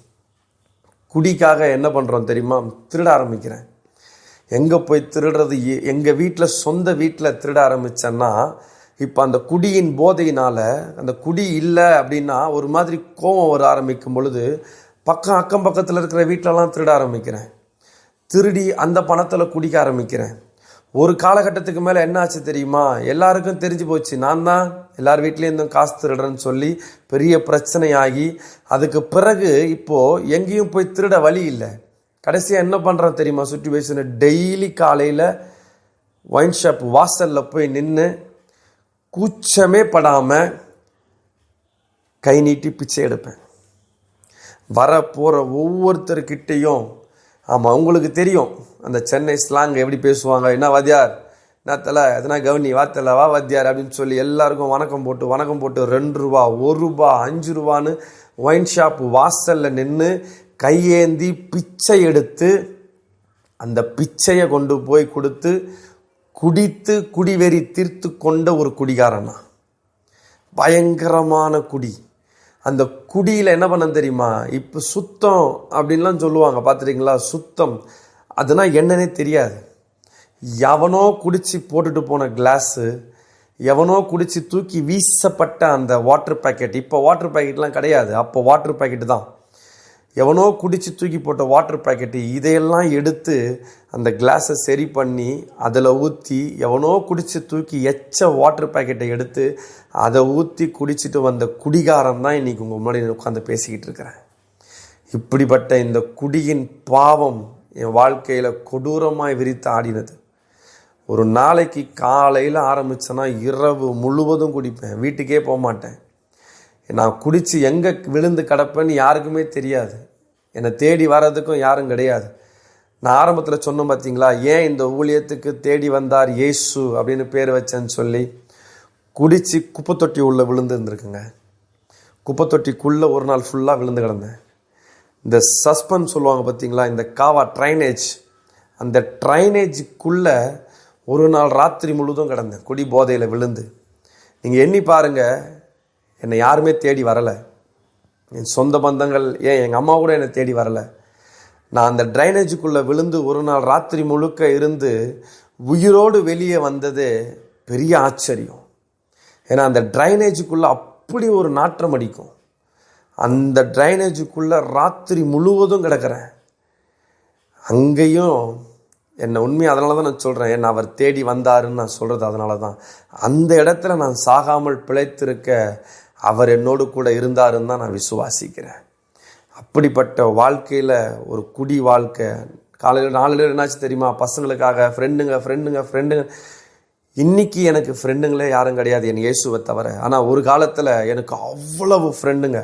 Speaker 1: குடிக்காக என்ன பண்ணுறோம் தெரியுமா, திருட ஆரம்பிக்கிறேன். எங்கே போய் திருடுறது, எங்கள் வீட்டில் சொந்த வீட்டில் திருட ஆரம்பித்தேன்னா, இப்போ அந்த குடியின் போதையினால், அந்த குடி இல்லை அப்படின்னா ஒரு மாதிரி கோபம் வர ஆரம்பிக்கும் பொழுது அக்கம் பக்கத்தில் இருக்கிற வீட்டிலலாம் திருட ஆரம்பிக்கிறேன். திருடி அந்த பணத்தில் குடிக்க ஆரம்பிக்கிறேன். ஒரு காலகட்டத்துக்கு மேலே என்ன ஆச்சு தெரியுமா, எல்லாருக்கும் தெரிஞ்சு போச்சு நான் தான் எல்லார் வீட்லேயும் காசு திருடுறேன்னு சொல்லி பெரிய பிரச்சனையாகி, அதுக்கு பிறகு இப்போது எங்கேயும் போய் திருட வழி இல்லை. கடைசியாக என்ன பண்ணுறேன் தெரியுமா சுச்சுவேஷனு, டெய்லி காலையில் ஒயின் ஷாப் வாசலில் போய் நின்று கூச்சமே படாமல் கை நீட்டி பிச்சை எடுப்பேன். வர போகிற ஒவ்வொருத்தர்கிட்டையும், ஆமாம் உங்களுக்கு தெரியும் அந்த சென்னை ஸ்லாங் எப்படி பேசுவாங்க, என்ன வாத்தியார், என்ன தலை, எதனா கவனி, வாத்தலை வா வாத்தியார் அப்படின்னு சொல்லி எல்லாருக்கும் வணக்கம் போட்டு 2 ரூபா 1 ரூபா 5 ரூபான்னு ஒயின் ஷாப் வாசலில் நின்று கையேந்தி பிச்சை எடுத்து அந்த பிச்சையை கொண்டு போய் கொடுத்து குடித்து குடிவெறி தீர்த்து கொண்ட ஒரு குடிகாரனா. பயங்கரமான குடி. அந்த குடியில் என்ன பண்ண தெரியுமா, இப்போ சுத்தம் அப்படின்லாம் சொல்லுவாங்க பார்த்துருக்கீங்களா? சுத்தம் அதுனா என்னன்னே தெரியாது. எவனோ குடிச்சு போட்டுட்டு போன கிளாஸு, எவனோ குடிச்சு தூக்கி வீசப்பட்ட அந்த வாட்டர் பேக்கெட், இப்போ வாட்டர் பேக்கெட்லாம் கிடையாது, அப்போ வாட்டர் பேக்கெட்டு தான். எவனோ குடிச்சு தூக்கி போட்ட வாட்டர் பேக்கெட்டு, இதையெல்லாம் எடுத்து அந்த கிளாஸை சரி பண்ணி அதில் ஊற்றி, எவனோ குடிச்சு தூக்கி எச்ச வாட்டர் பேக்கெட்டை எடுத்து அதை ஊற்றி குடிச்சிட்டு வந்த குடிகாரன் தான் இன்றைக்கி உங்கள் முன்னாடி உட்காந்து பேசிக்கிட்டு இருக்கிறேன். இப்படிப்பட்ட இந்த குடியின் பாவம் என் வாழ்க்கையில் கொடூரமாய் விரித்து ஆடினது. ஒரு நாளைக்கு காலையில் ஆரம்பித்தேன்னா இரவு முழுவதும் குடிப்பேன், வீட்டுக்கே போக மாட்டேன். நான் குடித்து எங்கே விழுந்து கிடப்பேன்னு யாருக்குமே தெரியாது, என்னை தேடி வர்றதுக்கும் யாரும் கிடையாது. நான் ஆரம்பத்தில் சொன்னேன் பார்த்தீங்களா, ஏன் இந்த ஊழியத்துக்கு தேடி வந்தார் இயேசு அப்படின்னு பேர் வச்சேன்னு சொல்லி. குடித்து குப்பை தொட்டி உள்ள விழுந்து இருந்திருக்குங்க. குப்பை தொட்டிக்குள்ளே ஒரு நாள் ஃபுல்லாக விழுந்து கிடந்தேன். இந்த சஸ்பென்ஸ் சொல்லுவாங்க பார்த்தீங்களா, இந்த காவா ட்ரைனேஜ், அந்த ட்ரைனேஜுக்குள்ளே ஒரு நாள் ராத்திரி முழுதும் கிடந்தேன் குடி போதையில் விழுந்து. நீங்கள் எண்ணி பாருங்கள், என்னை யாருமே தேடி வரலை. என் சொந்த பந்தங்கள், ஏன் எங்கள் அம்மா கூட என்னை தேடி வரலை. நான் அந்த ட்ரைனேஜுக்குள்ளே விழுந்து ஒரு நாள் ராத்திரி முழுக்க இருந்து உயிரோடு வெளியே வந்ததே பெரிய ஆச்சரியம். ஏன்னா அந்த ட்ரைனேஜுக்குள்ளே அப்படி ஒரு நாற்றம் அடிக்கும். அந்த ட்ரைனேஜுக்குள்ளே ராத்திரி முழுவதும் கிடக்கிறேன். அங்கேயும் என்னை உண்மையை அதனால தான் நான் சொல்கிறேன், என்னை அவர் தேடி வந்தாருன்னு நான் சொல்கிறது அதனால தான். அந்த இடத்துல நான் சாகாமல் பிழைத்திருக்க அவர் என்னோடு கூட இருந்தாருன்னு தான் நான் விசுவாசிக்கிறேன். அப்படிப்பட்ட வாழ்க்கையில் ஒரு குடி வாழ்க்கை. காலையில் 4 என்னாச்சு தெரியுமா, பசங்களுக்காக ஃப்ரெண்டுங்க. இன்றைக்கி எனக்கு ஃப்ரெண்டுங்களே யாரும் கிடையாது என் இயேசுவை தவிர. ஆனால் ஒரு காலத்தில் எனக்கு அவ்வளவு ஃப்ரெண்டுங்க.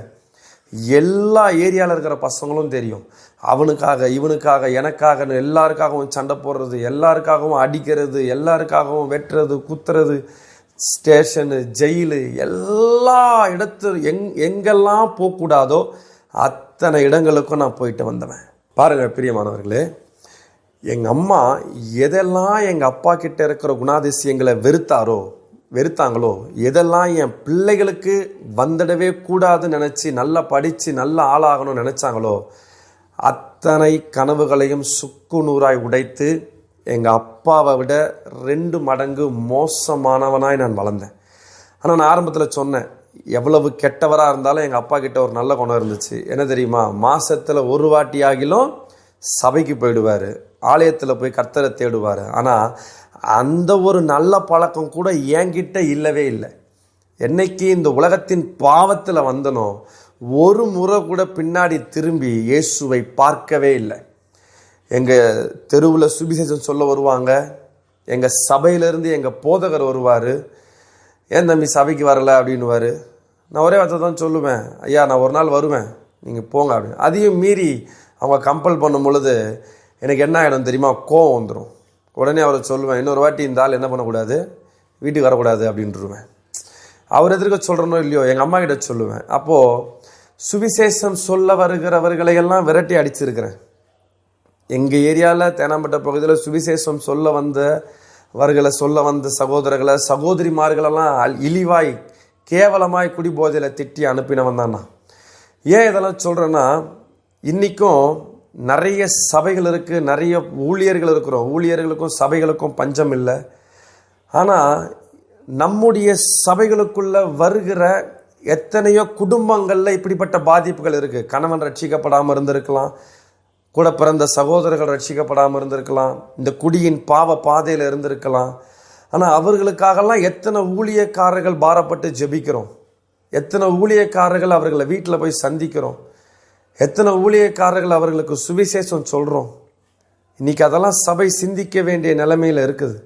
Speaker 1: எல்லா ஏரியாவில் இருக்கிற பசங்களும் தெரியும். அவனுக்காக இவனுக்காக எனக்காக எல்லாருக்காகவும் சண்டை போடுறது, எல்லாருக்காகவும் அடிக்கிறது, எல்லாருக்காகவும் வெட்டுறது, குத்துறது, ஸ்டேஷனு, ஜெயிலு, எல்லா எங்கெல்லாம் போகக்கூடாதோ அத்தனை இடங்களுக்கும் நான் போயிட்டு வந்தவன். பாருங்கள் பிரியமானவர்களே, எங்கள் அம்மா எதெல்லாம் எங்கள் அப்பா கிட்ட இருக்கிற குணாதிசயங்களை வெறுத்தாங்களோ, எதெல்லாம் என் பிள்ளைகளுக்கு வந்துடவே கூடாதுன்னு நினச்சி நல்லா படித்து நல்ல ஆளாகணும்னு நினச்சாங்களோ அத்தனை கனவுகளையும் சுக்கு நூறாய் உடைத்து எங்கள் அப்பாவை விட 2 மடங்கு மோசமானவனாய் நான் வளர்ந்தேன். ஆனால் நான் ஆரம்பத்தில் சொன்னேன், எவ்வளவு கெட்டவராக இருந்தாலும் எங்கள் அப்பா கிட்ட ஒரு நல்ல குணம் இருந்துச்சு. என்ன தெரியுமா, மாதத்தில் ஒரு வாட்டி ஆகிலும் சபைக்கு போயிடுவார், ஆலயத்தில் போய் கர்த்தரை தேடுவார். ஆனால் அந்த ஒரு நல்ல பழக்கம் கூட என்கிட்ட இல்லவே இல்லை. என்னைக்கு இந்த உலகத்தின் பாவத்தில் வந்தனோ ஒரு முறை கூட பின்னாடி திரும்பி இயேசுவை பார்க்கவே இல்லை. எங்கள் தெருவில் சுவிசேஷம் சொல்ல வருவாங்க, எங்கள் சபையிலேருந்து எங்கள் போதகர் வருவார், ஏன் தம்பி சபைக்கு வரலை அப்படின்னுவார். நான் ஒரே வார்த்தை தான் சொல்லுவேன், ஐயா நான் ஒரு நாள் வருவேன், நீங்கள் போங்க அப்படின்னு. அதையும் மீறி அவங்க கம்பல் பண்ணும் பொழுது எனக்கு என்ன ஆகிடும் தெரியுமா, கோவம் வந்துடும். உடனே அவரை சொல்லுவேன், இன்னொரு வாட்டி இந்த ஆள் என்ன பண்ணக்கூடாது, வீட்டுக்கு வரக்கூடாது அப்படின்ட்டுருவேன். அவர் எதிர்க்க சொல்கிறனோ இல்லையோ எங்கள் அம்மா கிட்ட சொல்லுவேன். அப்போது சுவிசேஷம் சொல்ல வருகிறவர்களையெல்லாம் விரட்டி அடிச்சிருக்கிறேன். எங்கள் ஏரியாவில் தேனாம்பட்ட பகுதியில் சுவிசேஷம் சொல்ல வந்த சகோதரர்களை சகோதரிமார்களெல்லாம் இழிவாய் கேவலமாய் குடிபோதையில் திட்டி அனுப்பினவன் தான் நான். ஏன் இதெல்லாம் சொல்கிறேன்னா, இன்றைக்கும் நிறைய சபைகள் இருக்குது, நிறைய ஊழியர்கள் இருக்கிறோம். ஊழியர்களுக்கும் சபைகளுக்கும் பஞ்சம் இல்லை. ஆனால் நம்முடைய சபைகளுக்குள்ளே வருகிற எத்தனையோ குடும்பங்களில் இப்படிப்பட்ட பாதிப்புகள் இருக்குது. கணவன் ரட்சிக்கப்படாமல் இருந்திருக்கலாம், கூட பிறந்த சகோதரர்கள் ரட்சிக்கப்படாமல் இருந்திருக்கலாம், இந்த குடியின் பாவ பாதையில் இருந்திருக்கலாம். ஆனால் அவர்களுக்காகலாம் எத்தனை ஊழியக்காரர்கள் பாரப்பட்டு ஜெபிக்கிறோம், எத்தனை ஊழியக்காரர்கள் அவர்களை வீட்டில் போய் சந்திக்கிறோம், எத்தனை ஊழியக்காரர்கள் அவர்களுக்கு சுவிசேஷம் சொல்கிறோம். இன்றைக்கி அதெல்லாம் சபை சிந்திக்க வேண்டிய நிலைமையில் இருக்குது.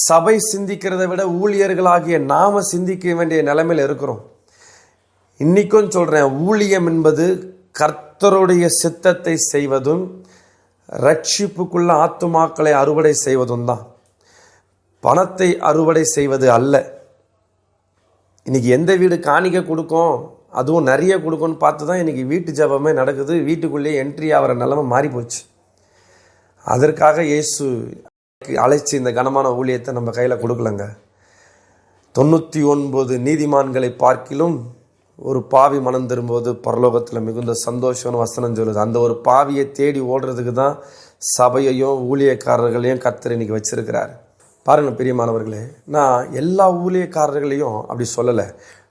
Speaker 1: சபை சிந்திக்கிறத விட ஊழியர்களாகிய நாம சிந்திக்க வேண்டிய நிலைமையில் இருக்கிறோம். இன்றைக்கும் சொல்கிறேன், ஊழியம் என்பது கர்த்தருடைய சித்தத்தை செய்வதும் ரட்சிப்புக்குள்ள ஆத்துமாக்களை அறுவடை செய்வதும் தான், பணத்தை அறுவடை செய்வது அல்ல. இன்னைக்கு எந்த வீடு காணிக்கை கொடுக்கும், அதுவும் நிறைய கொடுக்கணும்னு பார்த்து தான் இன்றைக்கி வீட்டு ஜெபமே நடக்குது. வீட்டுக்குள்ளேயே என்ட்ரி ஆகிற நிலைமை மாறி போச்சு. அதற்காக இயேசு அழைச்சி இந்த கனமான ஊழியத்தை நம்ம கையில் கொடுக்கலங்க. 99 நீதிமான்களை பார்க்கிலும் ஒரு பாவி மனம் திரும்பும்போது பரலோகத்தில் மிகுந்த சந்தோஷம்னு வசனம் சொல்லுது. அந்த ஒரு பாவியை தேடி ஓடுறதுக்கு தான் சபையையும் ஊழியக்காரர்களையும் கர்த்தர் இன்னைக்கு வச்சிருக்கிறார். பாருங்கள் பிரியமானவர்களே, நான் எல்லா ஊழியக்காரர்களையும் அப்படி சொல்லலை.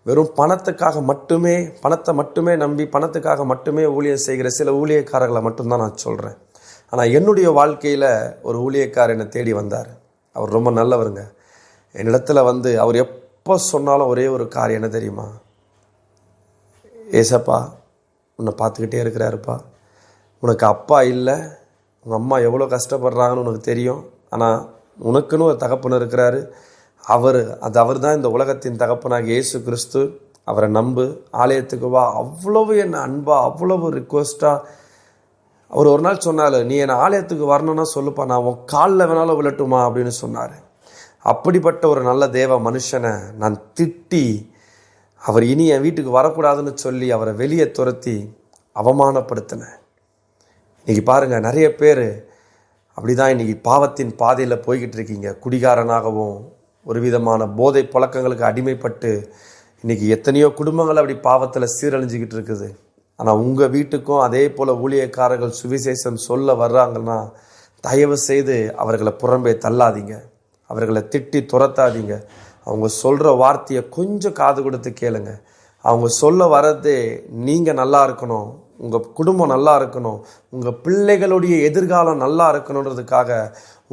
Speaker 1: வெறும் பணத்தை மட்டுமே நம்பி பணத்துக்காக மட்டுமே ஊழியம் செய்கிற சில ஊழியக்காரர்களை மட்டும்தான் நான் சொல்கிறேன். ஆனால் என்னுடைய வாழ்க்கையில் ஒரு ஊழியக்காரர் என்னை தேடி வந்தார். அவர் ரொம்ப நல்லவருங்க. என்னிடத்துல வந்து அவர் எப்போ சொன்னாலும் ஒரே ஒரு காரியம் என்ன தெரியுமா? ஏசப்பா உன்னை பார்த்துக்கிட்டே இருக்கிறாருப்பா. உனக்கு அப்பா இல்லை, உங்கள் அம்மா எவ்வளோ கஷ்டப்படுறாங்கன்னு உனக்கு தெரியும். ஆனால் உனக்குன்னு ஒரு தகப்பன் இருக்கிறாரு. அவர் தான் இந்த உலகத்தின் தகப்பனாக இயேசு கிறிஸ்து. அவரை நம்பு, ஆலயத்துக்கு வா. அவ்வளவு என்ன அன்பா, அவ்வளவு ரிக்வஸ்ட்டாக அவர் ஒரு நாள் சொன்னார், நீ என்னை ஆலயத்துக்கு வரணும்னா சொல்லுப்பா, நான் உன் காலில் வேணாலும் விழட்டுமா அப்படின்னு சொன்னார். அப்படிப்பட்ட ஒரு நல்ல தேவ மனுஷனை நான் திட்டி அவர் இனி என் வீட்டுக்கு வரக்கூடாதுன்னு சொல்லி அவரை வெளியே துரத்தி அவமானப்படுத்தினேன். இன்றைக்கி பாருங்கள், நிறைய பேர் அப்படி தான் இன்றைக்கி பாவத்தின் பாதையில் போய்கிட்டு இருக்கீங்க. குடிகாரனாகவும் ஒரு விதமான போதை பழக்கங்களுக்கு அடிமைப்பட்டு இன்றைக்கி எத்தனையோ குடும்பங்கள் அப்படி பாவத்தில் சீரழிஞ்சிக்கிட்டு இருக்குது. ஆனால் உங்கள் வீட்டுக்கும் அதே போல் ஊழியக்காரர்கள் சுவிசேஷம் சொல்ல வர்றாங்கன்னா தயவு செய்து அவர்களை புறம்பே தள்ளாதீங்க, அவர்களை திட்டி துரத்தாதீங்க. அவங்க சொல்கிற வார்த்தையை கொஞ்சம் காது கொடுத்து கேளுங்க. அவங்க சொல்ல வர்றதே நீங்கள் நல்லா இருக்கணும், உங்கள் குடும்பம் நல்லா இருக்கணும், உங்கள் பிள்ளைகளுடைய எதிர்காலம் நல்லா இருக்கணுன்றதுக்காக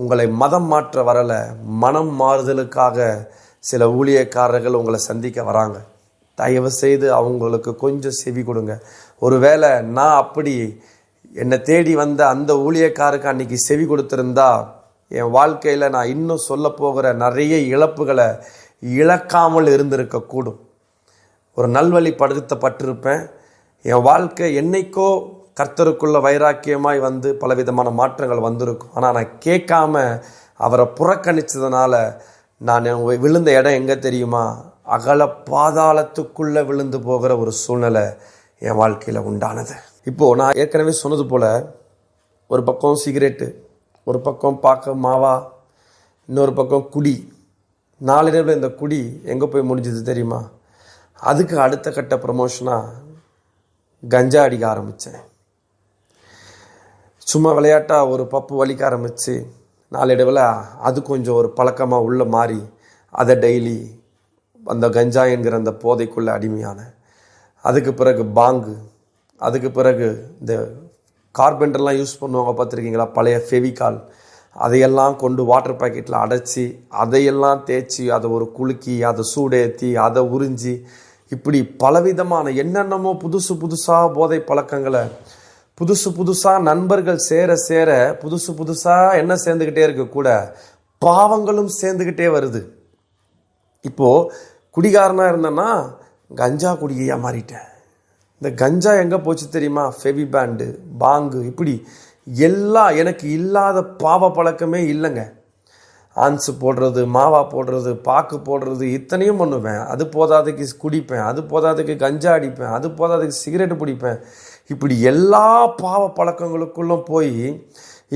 Speaker 1: உங்களை மதம் மாற்ற வரலை, மனம் மாறுதலுக்காக சில ஊழியக்காரர்கள் உங்களை சந்திக்க வராங்க. தயவு செய்து அவங்களுக்கு கொஞ்சம் செவி கொடுங்க. ஒருவேளை நான் அப்படி என்னை தேடி வந்த அந்த ஊழியக்காருக்கு அன்னைக்கு செவி கொடுத்துருந்தா என் வாழ்க்கையில் நான் இன்னும் சொல்ல போகிற நிறைய இழப்புகளை இழக்காமல் இருந்திருக்கக்கூடும். ஒரு நல்வழிப்படுத்தப்பட்டிருப்பேன். என் வாழ்க்கை என்னைக்கோ கர்த்தருக்குள்ள வைராக்கியமாய் வந்து பலவிதமான மாற்றங்கள் வந்திருக்கும். ஆனால் நான் கேட்காம அவரை புறக்கணித்ததுனால நான் விழுந்த இடம் எங்கே தெரியுமா? அகல பாதாளத்துக்குள்ளே விழுந்து போகிற ஒரு சூழ்நிலை என் வாழ்க்கையில் உண்டானது. இப்போது நான் ஏற்கனவே சொன்னது போல் ஒரு பக்கம் சிகரெட்டு, ஒரு பக்கம் பார்க்க மாவா, இன்னொரு பக்கம் குடி. நாளடைவில் இந்த குடி எங்கே போய் முடிஞ்சது தெரியுமா? அதுக்கு அடுத்த கட்ட ப்ரமோஷனாக கஞ்சா அடிக்க ஆரம்பித்தேன். சும்மா விளையாட்டாக ஒரு பப்பு வலிக்க ஆரம்பித்து நாளடைவில் அது கொஞ்சம் ஒரு பழக்கமாக உள்ள மாறி அதை டெய்லி அந்த கஞ்சா என்கிற அந்த போதைக்குள்ளே அடிமையான. அதுக்கு பிறகு பாங்கு, அதுக்கு பிறகு இந்த கார்பெண்டர்லாம் யூஸ் பண்ணுவாங்க பார்த்துருக்கீங்களா, பழைய ஃபெவிகால், அதையெல்லாம் கொண்டு வாட்டர் பாக்கெட்டில் அடைச்சி அதையெல்லாம் தேய்ச்சி அதை ஒரு குலுக்கி அதை சூடேற்றி அதை உறிஞ்சி இப்படி பலவிதமான என்னென்னமோ புதுசாக போதை பழக்கங்களை புதுசாக நண்பர்கள் சேர புதுசாக என்ன சேர்ந்துக்கிட்டே இருக்கு, கூட பாவங்களும் சேர்ந்துக்கிட்டே வருது. இப்போது குடிகாரனாக இருந்தேன்னா கஞ்சா குடிகையாக மாறிட்டேன். இந்த கஞ்சா எங்கே போச்சு தெரியுமா? ஃபெவி பேண்டு, பாங்கு, இப்படி எல்லாம் எனக்கு இல்லாத பாவ பழக்கமே இல்லைங்க. ஆன்ஸு போடுறது, மாவா போடுறது, பாக்கு போடுறது, இத்தனையும் பண்ணுவேன். அது போதாதுக்கு குடிப்பேன், அது போதாதுக்கு கஞ்சா அடிப்பேன், அது போதாதுக்கு சிகரெட்டு பிடிப்பேன். இப்படி எல்லா பாவ பழக்கங்களுக்குள்ளும் போய்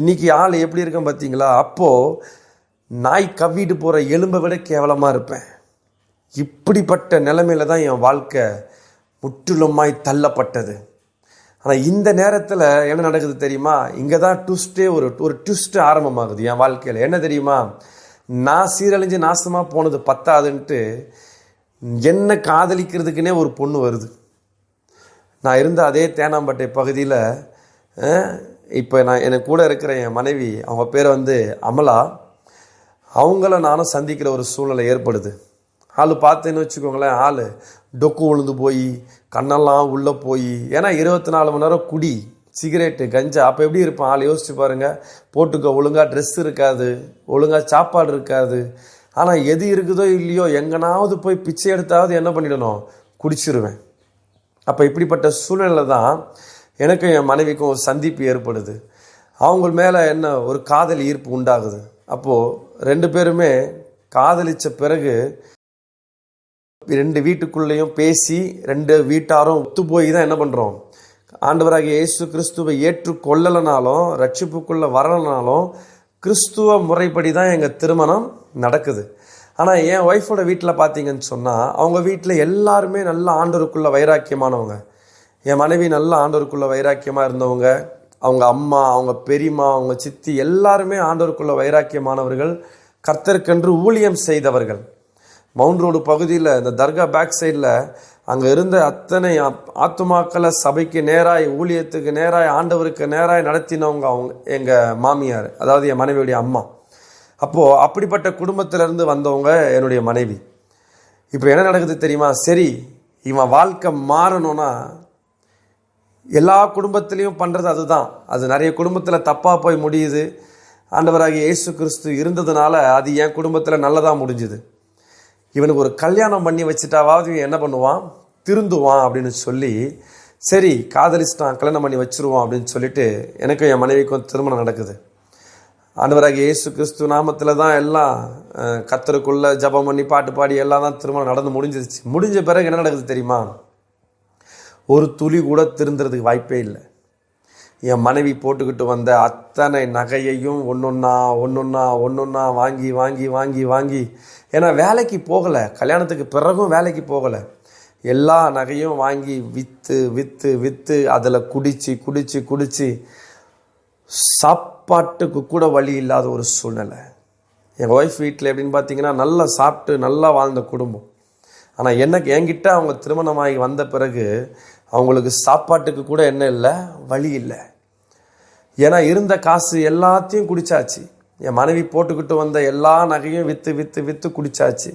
Speaker 1: இன்றைக்கி ஆள் எப்படி இருக்கேன் பார்த்தீங்களா? அப்போது நாய் கவ்விட்டு போகிற எலும்பை விட கேவலமாக இருப்பேன். இப்படிப்பட்ட நிலைமையில தான் என் வாழ்க்கை முற்றிலுமாய் தள்ளப்பட்டது. ஆனால் இந்த நேரத்தில் என்ன நடக்குது தெரியுமா? இங்கே தான் ஒரு ட்விஸ்ட்டு ஆரம்பமாகுது என் வாழ்க்கையில். என்ன தெரியுமா? நான் சீரழிஞ்சு நாசமாக போனது பத்தாதுன்ட்டு என்னை காதலிக்கிறதுக்குன்னே ஒரு பொண்ணு வருது. நான் இருந்த அதே தேனாம்பட்டை பகுதியில் இப்போ எனக்கு கூட இருக்கிற என் மனைவி, அவங்க பேர் அமலா, அவங்கள நானும் சந்திக்கிற ஒரு சூழ்நிலை ஏற்படுது. ஆள் பார்த்தேன்னு வச்சுக்கோங்களேன், ஆள் டொக்கு விழுந்து போய் கண்ணெல்லாம் உள்ளே போய், ஏன்னா 24 மணி நேரம் குடி, சிகரெட்டு, கஞ்சா. அப்போ எப்படி இருப்பான் ஆள்? யோசிச்சு பாருங்கள். போட்டுக்க ஒழுங்காக ட்ரெஸ் இருக்காது, ஒழுங்காக சாப்பாடு இருக்காது. ஆனால் எது இருக்குதோ இல்லையோ எங்கனாவது போய் பிச்சை எடுத்தாவது என்ன பண்ணிடணும், குடிச்சிருவேன். அப்போ இப்படிப்பட்ட சூழ்நிலை தான் எனக்கும் என் மனைவிக்கும் ஒரு சந்திப்பு ஏற்படுது. அவங்க மேலே என்ன ஒரு காதல் ஈர்ப்பு உண்டாகுது. அப்போது 2 பேருமே காதலித்த பிறகு ரெண்டு வீட்டுக்குள்ளேயும் பேசி ரெண்டு வீட்டாரும் ஒத்து போய் தான் என்ன பண்ணுறோம், ஆண்டவராகிய இயேசு கிறிஸ்துவை ஏற்றுக்கொள்ளலைனாலும் ரட்சிப்புக்குள்ளே வரலனாலும் கிறிஸ்துவ முறைப்படி தான் எங்கள் திருமணம் நடக்குது. ஆனால் என் ஒய்ஃபோட வீட்டில் பார்த்தீங்கன்னு சொன்னால் அவங்க வீட்டில் எல்லாருமே நல்ல ஆண்டவருக்குள்ள வைராக்கியமானவங்க. என் மனைவி நல்ல ஆண்டவருக்குள்ள வைராக்கியமாக இருந்தவங்க. அவங்க அம்மா, அவங்க பெரியம்மா, அவங்க சித்தி எல்லாருமே ஆண்டவருக்குள்ள வைராக்கியமானவர்கள், கர்த்தருக்கென்று ஊழியம் செய்தவர்கள். மவுண்ட் ரோடு பகுதியில் இந்த தர்கா பேக் சைடில் அங்கே இருந்த அத்தனை ஆத்துமாக்களை சபைக்கு நேராய், ஊழியத்துக்கு நேராய், ஆண்டவருக்கு நேராய் நடத்தினவங்க அவங்க எங்கள் மாமியார், அதாவது என் மனைவியுடைய அம்மா. அப்போது அப்படிப்பட்ட குடும்பத்திலேருந்து வந்தவங்க என்னுடைய மனைவி. இப்போ என்ன நடக்குது தெரியுமா? சரி, இவன் வாழ்க்கை மாறணும்னா எல்லா குடும்பத்திலையும் பண்ணுறது அதுதான். அது நிறைய குடும்பத்தில் தப்பாக போய் முடியுது. ஆண்டவராகிய இயேசு கிறிஸ்து இருந்ததுனால அது என் குடும்பத்தில் நல்லதாக முடிஞ்சுது. இவனுக்கு ஒரு கல்யாணம் பண்ணி வச்சுட்டாவது இவன் என்ன பண்ணுவான், திருந்துவான் அப்படின்னு சொல்லி, சரி காதலிச்சிட்டான், கல்யாணம் பண்ணி வச்சுருவான் அப்படின்னு சொல்லிட்டு எனக்கும் என் மனைவிக்கும் திருமணம் நடக்குது. ஆண்டவராகிய இயேசு கிறிஸ்து நாமத்தில் தான் எல்லாம் கர்த்தருக்குள்ள ஜபம் பண்ணி பாட்டு பாடி எல்லாம் தான் திருமணம் நடந்து முடிஞ்சிருச்சு. முடிஞ்ச பிறகு என்ன நடக்குது தெரியுமா? ஒரு துளி கூட திருந்துறதுக்கு வாய்ப்பே இல்லை. என் மனைவி போட்டுக்கிட்டு வந்த அத்தனை நகையையும் ஒன்றொன்னா வாங்கி வாங்கி வாங்கி வாங்கி, ஏன்னா வேலைக்கு போகலை, கல்யாணத்துக்கு பிறகும் வேலைக்கு போகலை, எல்லா நகையும் வாங்கி விற்று விற்று விற்று அதில் குடிச்சு சாப்பாட்டுக்கு கூட வழி இல்லாத ஒரு சூழ்நிலை. என் ஒய்ஃப் வீட்டில் எப்படின்னு பார்த்தீங்கன்னா நல்லா சாப்பிட்டு நல்லா வாழ்ந்த குடும்பம். ஆனால் என்கிட்ட அவங்க திருமணமாகி வந்த பிறகு அவங்களுக்கு சாப்பாட்டுக்கு கூட என்ன இல்லை, வழி இல்லை. ஏன்னா இருந்த காசு எல்லாத்தையும் குடிச்சாச்சு. என் மனைவி போட்டுக்கிட்டு வந்த எல்லா நகையும் விற்று விற்று விற்று குடிச்சாச்சு.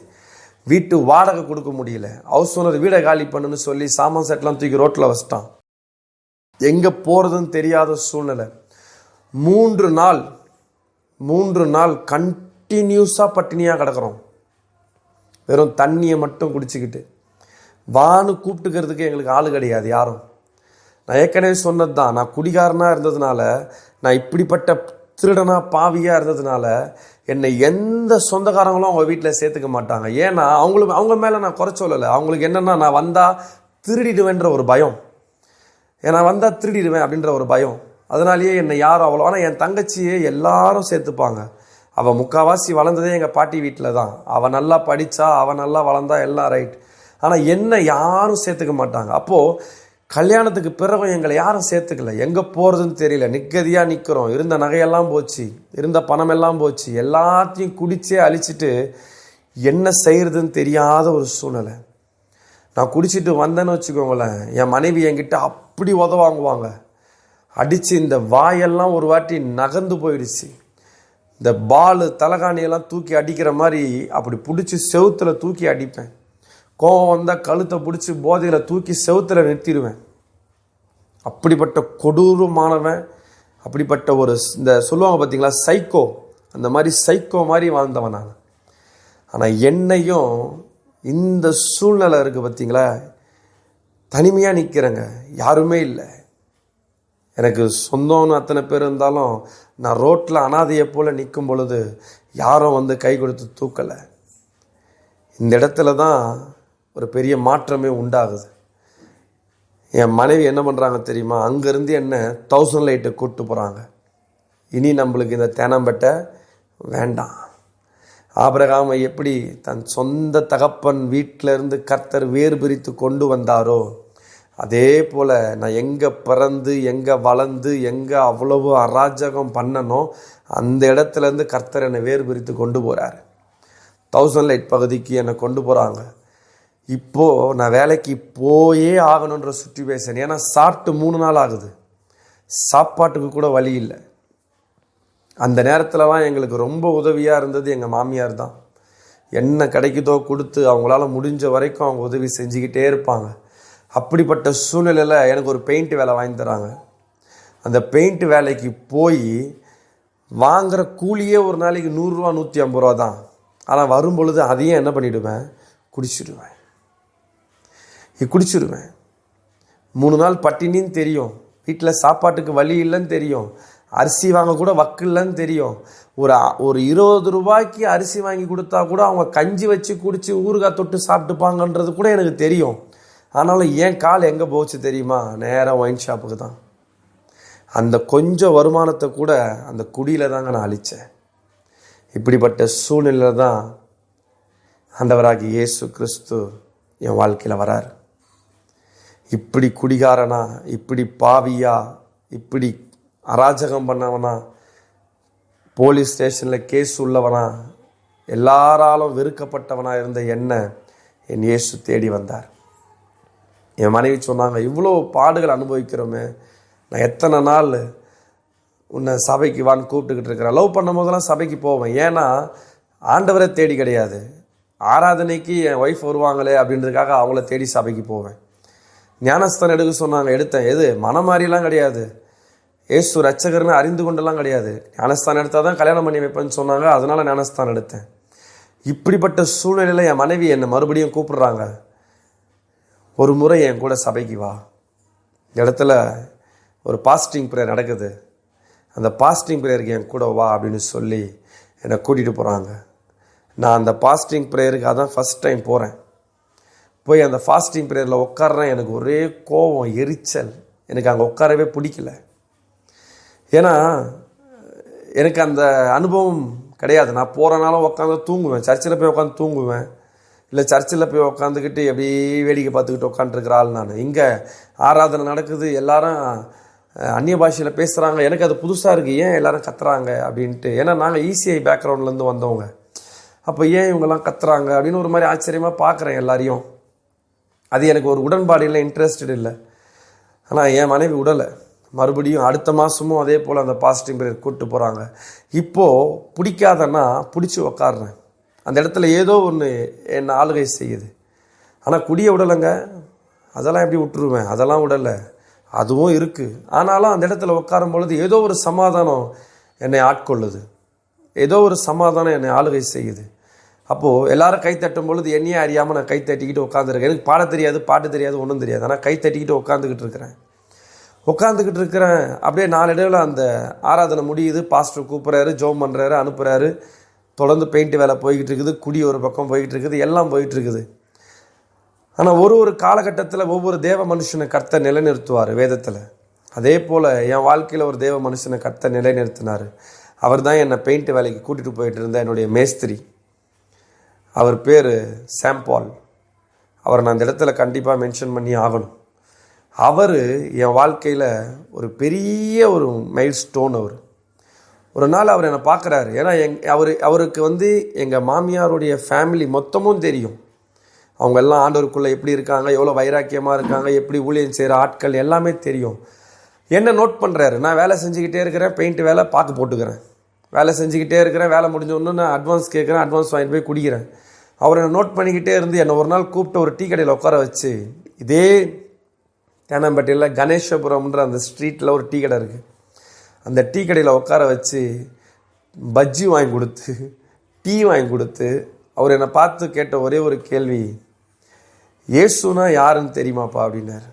Speaker 1: வீட்டு வாடகை கொடுக்க முடியல. ஹவுஸ் ஓனர் வீடை காலி பண்ணுன்னு சொல்லி சாமான் செட்லாம் தூக்கி ரோட்டில் வச்சிட்டான். எங்கே போகிறதுன்னு தெரியாத சூழ்நிலை. 3 நாள் கண்டினியூஸாக பட்டினியாக கிடக்கிறோம். வெறும் தண்ணியை மட்டும் குடிச்சிக்கிட்டு. வான்னு கூப்பிட்டுக்கிறதுக்கு எங்களுக்கு ஆள் கிடையாது யாரும். நான் ஏற்கனவே சொன்னது தான், நான் குடிகாரனாக இருந்ததுனால, நான் இப்படிப்பட்ட திருடனா பாவியாக இருந்ததுனால என்னை எந்த சொந்தக்காரங்களும் அவங்க வீட்டில் சேர்த்துக்க மாட்டாங்க. ஏன்னா அவங்க மேலே நான் குறை சொல்லலை. அவங்களுக்கு என்னென்னா நான் வந்தால் திருடிடுவேன்ற ஒரு பயம், ஏன்னா வந்தால் திருடிடுவேன் அப்படின்ற ஒரு பயம். அதனாலேயே என்னை யாரும் அவ்வளோ. ஆனால் என் தங்கச்சியே எல்லாரும் சேர்த்துப்பாங்க. அவள் முக்கால்வாசி வளர்ந்ததே எங்கள் பாட்டி வீட்டில் தான். அவள் நல்லா படித்தா, அவள் நல்லா வளர்ந்தா, எல்லாம் ரைட். ஆனால் என்ன யாரும் சேர்த்துக்க மாட்டாங்க. அப்போது கல்யாணத்துக்கு பிறகும் எங்களை யாரும் சேர்த்துக்கல. எங்கே போகிறதுன்னு தெரியல, நிற்கதியாக நிற்கிறோம். இருந்த நகையெல்லாம் போச்சு, இருந்த பணமெல்லாம் போச்சு, எல்லாத்தையும் குடிச்சே அழிச்சிட்டு என்ன செய்கிறதுன்னு தெரியாத ஒரு சூழ்நிலை. நான் குடிச்சிட்டு வந்தேன்னு வச்சுக்கோங்களேன், என் மனைவி என்கிட்ட அப்படி உதவாங்குவாங்க. அடித்து இந்த வாயெல்லாம் ஒரு வாட்டி நகர்ந்து போயிடுச்சு. இந்த பால் தலகாணியெல்லாம் தூக்கி அடிக்கிற மாதிரி அப்படி பிடிச்சி செவுத்தில் தூக்கி அடிப்பேன். கோவம் வந்தால் கழுத்தை பிடிச்சி போதையில் தூக்கி செவுத்தில் நிறுத்திடுவேன். அப்படிப்பட்ட கொடூரமானவன், அப்படிப்பட்ட ஒரு இந்த சொல்லுவாங்க பார்த்தீங்களா சைக்கோ, அந்த மாதிரி சைக்கோ மாதிரி வாழ்ந்தவன் நான். ஆனால் என்னையும் இந்த சூழ்நிலை இருக்குது பார்த்தீங்களா, தனிமையாக நிற்கிறேங்க, யாருமே இல்லை. எனக்கு சொந்தம்னு அத்தனை பேர் இருந்தாலும் நான் ரோட்டில் அனாதையை போல் நிற்கும் பொழுது யாரும் வந்து கை கொடுத்து தூக்கலை. இந்த இடத்துல தான் ஒரு பெரிய மாற்றமே உண்டாகுது. என் மனைவி என்ன பண்ணுறாங்க தெரியுமா? அங்கேருந்து என்ன 1000 லைட்டை கூப்பிட்டு போகிறாங்க. இனி நம்மளுக்கு இந்த தேனம்பெட்டை வேண்டாம். ஆபிரகாமை எப்படி தன் சொந்த தகப்பன் வீட்டிலேருந்து கர்த்தர் வேறு பிரித்து கொண்டு வந்தாரோ, அதே போல் நான் எங்கே பிறந்து எங்கே வளர்ந்து எங்கே அவ்வளவு அராஜகம் பண்ணனோ அந்த இடத்துலேருந்து கர்த்தர் என்னை வேறு பிரித்து கொண்டு போகிறார். 1000 லைட் பகுதிக்கு என்னை கொண்டு போகிறாங்க. இப்போது நான் வேலைக்கு போயே ஆகணுன்ற சுச்சுவேஷன். ஏன்னா சாப்பிட்டு 3 நாள் ஆகுது, சாப்பாட்டுக்கு கூட வழி இல்லை. அந்த நேரத்தில் தான் எங்களுக்கு ரொம்ப உதவியாக இருந்தது எங்கள் மாமியார் தான். என்ன கிடைக்குதோ கொடுத்து அவங்களால முடிஞ்ச வரைக்கும் அவங்க உதவி செஞ்சுக்கிட்டே இருப்பாங்க. அப்படிப்பட்ட சூழ்நிலையில் எனக்கு ஒரு பெயிண்ட் வேலை வாங்கி தராங்க. அந்த பெயிண்ட் வேலைக்கு போய் வாங்குகிற கூலியே ஒரு நாளைக்கு 100 ரூபா 150 ரூபா தான். ஆனால் வரும் பொழுது அதையும் என்ன பண்ணிவிடுவேன், குடிச்சிடுவேன். 3 நாள் பட்டினின்னு தெரியும், வீட்டில் சாப்பாட்டுக்கு வழி இல்லைன்னு தெரியும். அரிசி வாங்க கூட வக்கில்லன்னு தெரியும். ஒரு ஒரு 20 ரூபாய்க்கு அரிசி வாங்கி கொடுத்தா கூட அவங்க கஞ்சி வச்சு குடிச்சு ஊறுகாய் தொட்டு சாப்பிட்டுப்பாங்கன்றது கூட எனக்கு தெரியும். ஆனாலும் ஏன் கால் எங்கே போச்சு தெரியுமா? நேராக ஒயின் ஷாப்புக்கு தான். அந்த கொஞ்சம் வருமானத்தை கூட அந்த குடியில் தாங்க நான் அழித்தேன். இப்படிப்பட்ட சூழ்நிலை தான் ஆண்டவராகிய இயேசு கிறிஸ்து என் வாழ்க்கையில் வராரு. இப்படி குடிகாரனா, இப்படி பாவியா, இப்படி அராஜகம் பண்ணவனா, போலீஸ் ஸ்டேஷனில் கேஸ் உள்ளவனா, எல்லாராலும் வெறுக்கப்பட்டவனா இருந்த என் இயேசு தேடி வந்தார். என் மனைவி சொன்னாங்க, இவ்வளோ பாடுகள் அனுபவிக்கிறோமே, நான் எத்தனை நாள் உன்னை சபைக்கு வான்னு கூப்பிட்டுக்கிட்டு இருக்கிறேன். லவ் பண்ணும் போதெல்லாம் சபைக்கு போவேன். ஏன்னா ஆண்டவரை தேடி கிடையாது, ஆராதனைக்கு என் ஒய்ஃப் வருவாங்களே அப்படின்றதுக்காக அவங்கள தேடி சபைக்கு போவேன். ஞானஸ்தானம் எடுக்க சொன்னாங்க, எடுத்தேன். எது மனம் மாறிலாம் கிடையாது, ஏசு ரட்சகர்னு அறிந்து கொண்டெல்லாம் கிடையாது. ஞானஸ்தானம் எடுத்தால் தான் கல்யாணம் பண்ணி வைப்பேன்னு சொன்னாங்க, அதனால் ஞானஸ்தானம் எடுத்தேன். இப்படிப்பட்ட சூழ்நிலையில் என் மனைவி என்னை மறுபடியும் கூப்பிடுறாங்க, ஒரு முறை என் கூட சபைக்கு வா, இந்த இடத்துல ஒரு பாஸ்டிங் ப்ரேயர் நடக்குது, அந்த பாஸ்டிங் ப்ரேயருக்கு என் கூட வா அப்படின்னு சொல்லி என்னை கூட்டிகிட்டு போகிறாங்க. நான் அந்த பாஸ்டிங் ப்ரேயருக்கு அதான் ஃபஸ்ட் டைம் போகிறேன். போய் அந்த ஃபாஸ்டிங் ப்ரேயரில் உட்கார்றேன். எனக்கு ஒரே கோபம், எரிச்சல். எனக்கு அங்கே உட்காரவே பிடிக்கல. ஏன்னா எனக்கு அந்த அனுபவம் கிடையாது. நான் போகிறனாலும் உட்காந்து தூங்குவேன், சர்ச்சில் போய் உட்காந்து தூங்குவேன், இல்லை சர்ச்சில் போய் உட்காந்துக்கிட்டு எப்படி வேடிக்கை பார்த்துக்கிட்டு உட்காந்துருக்கிற ஆள் நான். இங்கே ஆராதனை நடக்குது, எல்லாரும் அந்நிய பாஷையில் பேசுகிறாங்க. எனக்கு அது புதுசாக இருக்குது, ஏன் எல்லாரும் கத்துறாங்க அப்படின்ட்டு. ஏன்னா நாங்கள் இசிஐ பேக்ரவுண்ட்லேருந்து வந்தவங்க. அப்போ ஏன் இவங்கெல்லாம் கத்துறாங்க அப்படின்னு ஒரு மாதிரி ஆச்சரியமாக பார்க்குறேன் எல்லாரையும். அது எனக்கு ஒரு உடன்பாடு இல்லை, இன்ட்ரெஸ்டட் இல்லை. ஆனால் என் மனைவி விடலை. மறுபடியும் அடுத்த மாதமும் அதே போல் அந்த பாசிட்டிவ் பீரியட் கூப்பிட்டு போகிறாங்க. இப்போது பிடிக்காதன்னா பிடிச்சி உக்காடுறேன். அந்த இடத்துல ஏதோ ஒன்று என்னை ஆளுகை செய்யுது. ஆனால் குடியை விடலைங்க, அதெல்லாம் எப்படி விட்டுருவேன், அதெல்லாம் விடலை, அதுவும் இருக்குது. ஆனாலும் அந்த இடத்துல உட்காரும் பொழுது ஏதோ ஒரு சமாதானம் என்னை ஆட்கொள்ளுது, ஏதோ ஒரு சமாதானம் என்னை ஆளுகை செய்யுது. அப்போது எல்லாரும் கை தட்டும் பொழுது என்னையே அறியாமல் நான் கை தட்டிக்கிட்டு உட்காந்துருக்கேன். எனக்கு பாட தெரியாது, பாட்டு தெரியாது, ஒன்றும் தெரியாது. ஆனால் கை தட்டிக்கிட்டு உட்காந்துக்கிட்டு இருக்கிறேன். அப்படியே நாளடைவில் அந்த ஆராதனை முடியுது. பாஸ்டர் கூப்பிட்றாரு, ஜோம் பண்ணுறாரு, அனுப்புகிறாரு. தொடர்ந்து பெயிண்ட் வேலை போய்கிட்டு இருக்குது, குடி ஒரு பக்கம் போய்கிட்டு இருக்குது, எல்லாம் போயிட்டு இருக்குது. ஆனால் ஒரு காலகட்டத்தில் ஒவ்வொரு தேவ மனுஷனை கர்த்தர் நிலைநிறுத்துவார் வேதத்தில். அதே போல் என் வாழ்க்கையில் ஒரு தேவ மனுஷனை கர்த்தர் நிலைநிறுத்தினார். அவர் தான் என்னை பெயிண்ட் வேலைக்கு கூட்டிகிட்டு போயிட்டு இருந்த என்னுடைய மேஸ்திரி. அவர் பேர் சாம்பால். அவரை நான் அந்த இடத்துல கண்டிப்பாக மென்ஷன் பண்ணி ஆகணும். அவர் என் வாழ்க்கையில் ஒரு பெரிய ஒரு மைல் ஸ்டோன். ஒரு நாள் அவர் என்னை பார்க்குறாரு. ஏன்னா அவருக்கு எங்கள் மாமியாருடைய ஃபேமிலி மொத்தமும் தெரியும். அவங்க எல்லாம் ஆண்டவருக்குள்ளே எப்படி இருக்காங்க, எவ்வளோ வைராக்கியமாக இருக்காங்க, எப்படி ஊழியம் செய்கிற ஆட்கள் எல்லாமே தெரியும். என்ன நோட் பண்ணுறாரு, நான் வேலை செஞ்சுக்கிட்டே இருக்கிறேன், பெயிண்ட் வேலை பார்க்க போட்டுக்கிறேன், வேலை செஞ்சுக்கிட்டே இருக்கிறேன், வேலை முடிஞ்சோன்னு நான் அட்வான்ஸ் கேட்குறேன், அட்வான்ஸ் வாங்கிட்டு போய் குடிக்கிறேன். அவர் என்னை நோட் பண்ணிக்கிட்டே இருந்து என்னை ஒரு நாள் கூப்பிட்டு ஒரு டீ கடையில் உட்கார வச்சு, இதே தேனாம்பேட்டையில் கணேசபுரம்ன்ற அந்த ஸ்ட்ரீட்டில் ஒரு டீ கடை இருக்குது, அந்த டீ கடையில் உட்கார வச்சு பஜ்ஜி வாங்கி கொடுத்து, டீ வாங்கி கொடுத்து, அவர் என்னை பார்த்து கேட்ட ஒரே ஒரு கேள்வி, இயேசுனா யாருன்னு தெரியுமாப்பா அப்படின்னாரு.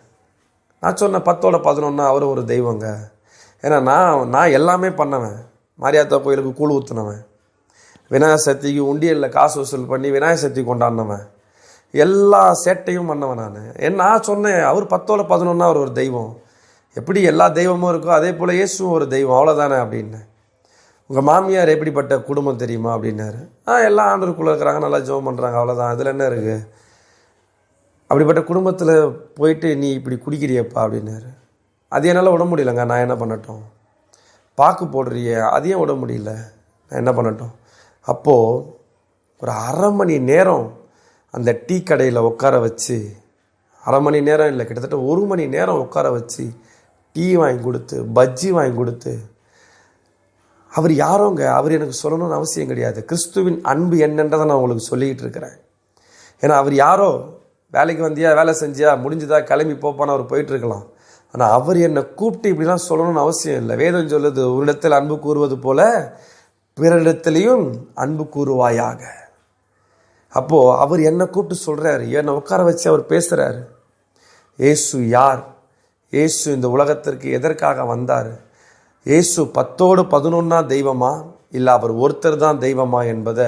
Speaker 1: நான் சொன்னேன் 10-11 அவர் ஒரு தெய்வங்க. ஏன்னா நான் எல்லாமே பண்ணவேன். மாரியாத்தா கோயிலுக்கு கூழ் ஊற்றுனவன், விநாயகர் சதுர்த்திக்கு உண்டியலில் காசு வசூல் பண்ணி விநாயகர் சதுர்த்தி கொண்டாடினவன், எல்லா சேட்டையும் பண்ணவன் நான். நான் சொன்னேன், அவர் 10-11 அவர் ஒரு தெய்வம். எப்படி எல்லா தெய்வமும் இருக்கோ அதே போல் இயேசுவும் ஒரு தெய்வம், அவ்வளோதானே அப்படின்னு. உங்கள் மாமியார் எப்படிப்பட்ட குடும்பம் தெரியுமா அப்படின்னாரு. எல்லாம் ஆண்டவருக்குள்ளே இருக்கிறாங்க, நல்லா ஜெபம் பண்ணுறாங்க, அவ்வளோதான், அதில் என்ன இருக்குது. அப்படிப்பட்ட குடும்பத்தில் போயிட்டு நீ இப்படி குடிக்கிறியப்பா அப்படின்னாரு. அது என்னால் விட முடியலங்க, நான் என்ன பண்ணட்டும். பாக்கு போடுறிய, அதையும் விட முடியல, நான் என்ன பண்ணட்டும். அப்போது ஒரு அரை மணி நேரம் அந்த டீ கடையில் உட்கார வச்சு, அரை மணி நேரம் இல்லை, கிட்டத்தட்ட 1 மணி நேரம் உட்கார வச்சு டீ வாங்கி கொடுத்து, பஜ்ஜி வாங்கி கொடுத்து. அவர் யாரோங்க, அவர் எனக்கு சொல்லணும்னு அவசியம் கிடையாது. கிறிஸ்துவின் அன்பு என்னன்றதை நான் உங்களுக்கு சொல்லிக்கிட்டு இருக்கிறேன். ஏன்னா அவர் யாரோ, வேலைக்கு வந்தியா, வேலை செஞ்சியா, முடிஞ்சுதா, கிளம்பி போப்பான்னு அவர் போயிட்டுருக்கலாம். ஆனால் அவர் என்னை கூப்பிட்டு இப்படிலாம் சொல்லணும்னு அவசியம் இல்லை. வேதம் சொல்லுது, ஒரு இடத்தில் அன்பு கூறுவது போல பிறரிடத்துலையும் அன்பு கூறுவாயாக. அப்போது அவர் என்னை கூப்பிட்டு சொல்கிறாரு, என்னை உட்கார வச்சு அவர் பேசுகிறாரு. இயேசு யார், இயேசு இந்த உலகத்திற்கு எதற்காக வந்தார், இயேசு 10-11 தெய்வமா இல்லை அவர் ஒருத்தர் தான் தெய்வமா என்பதை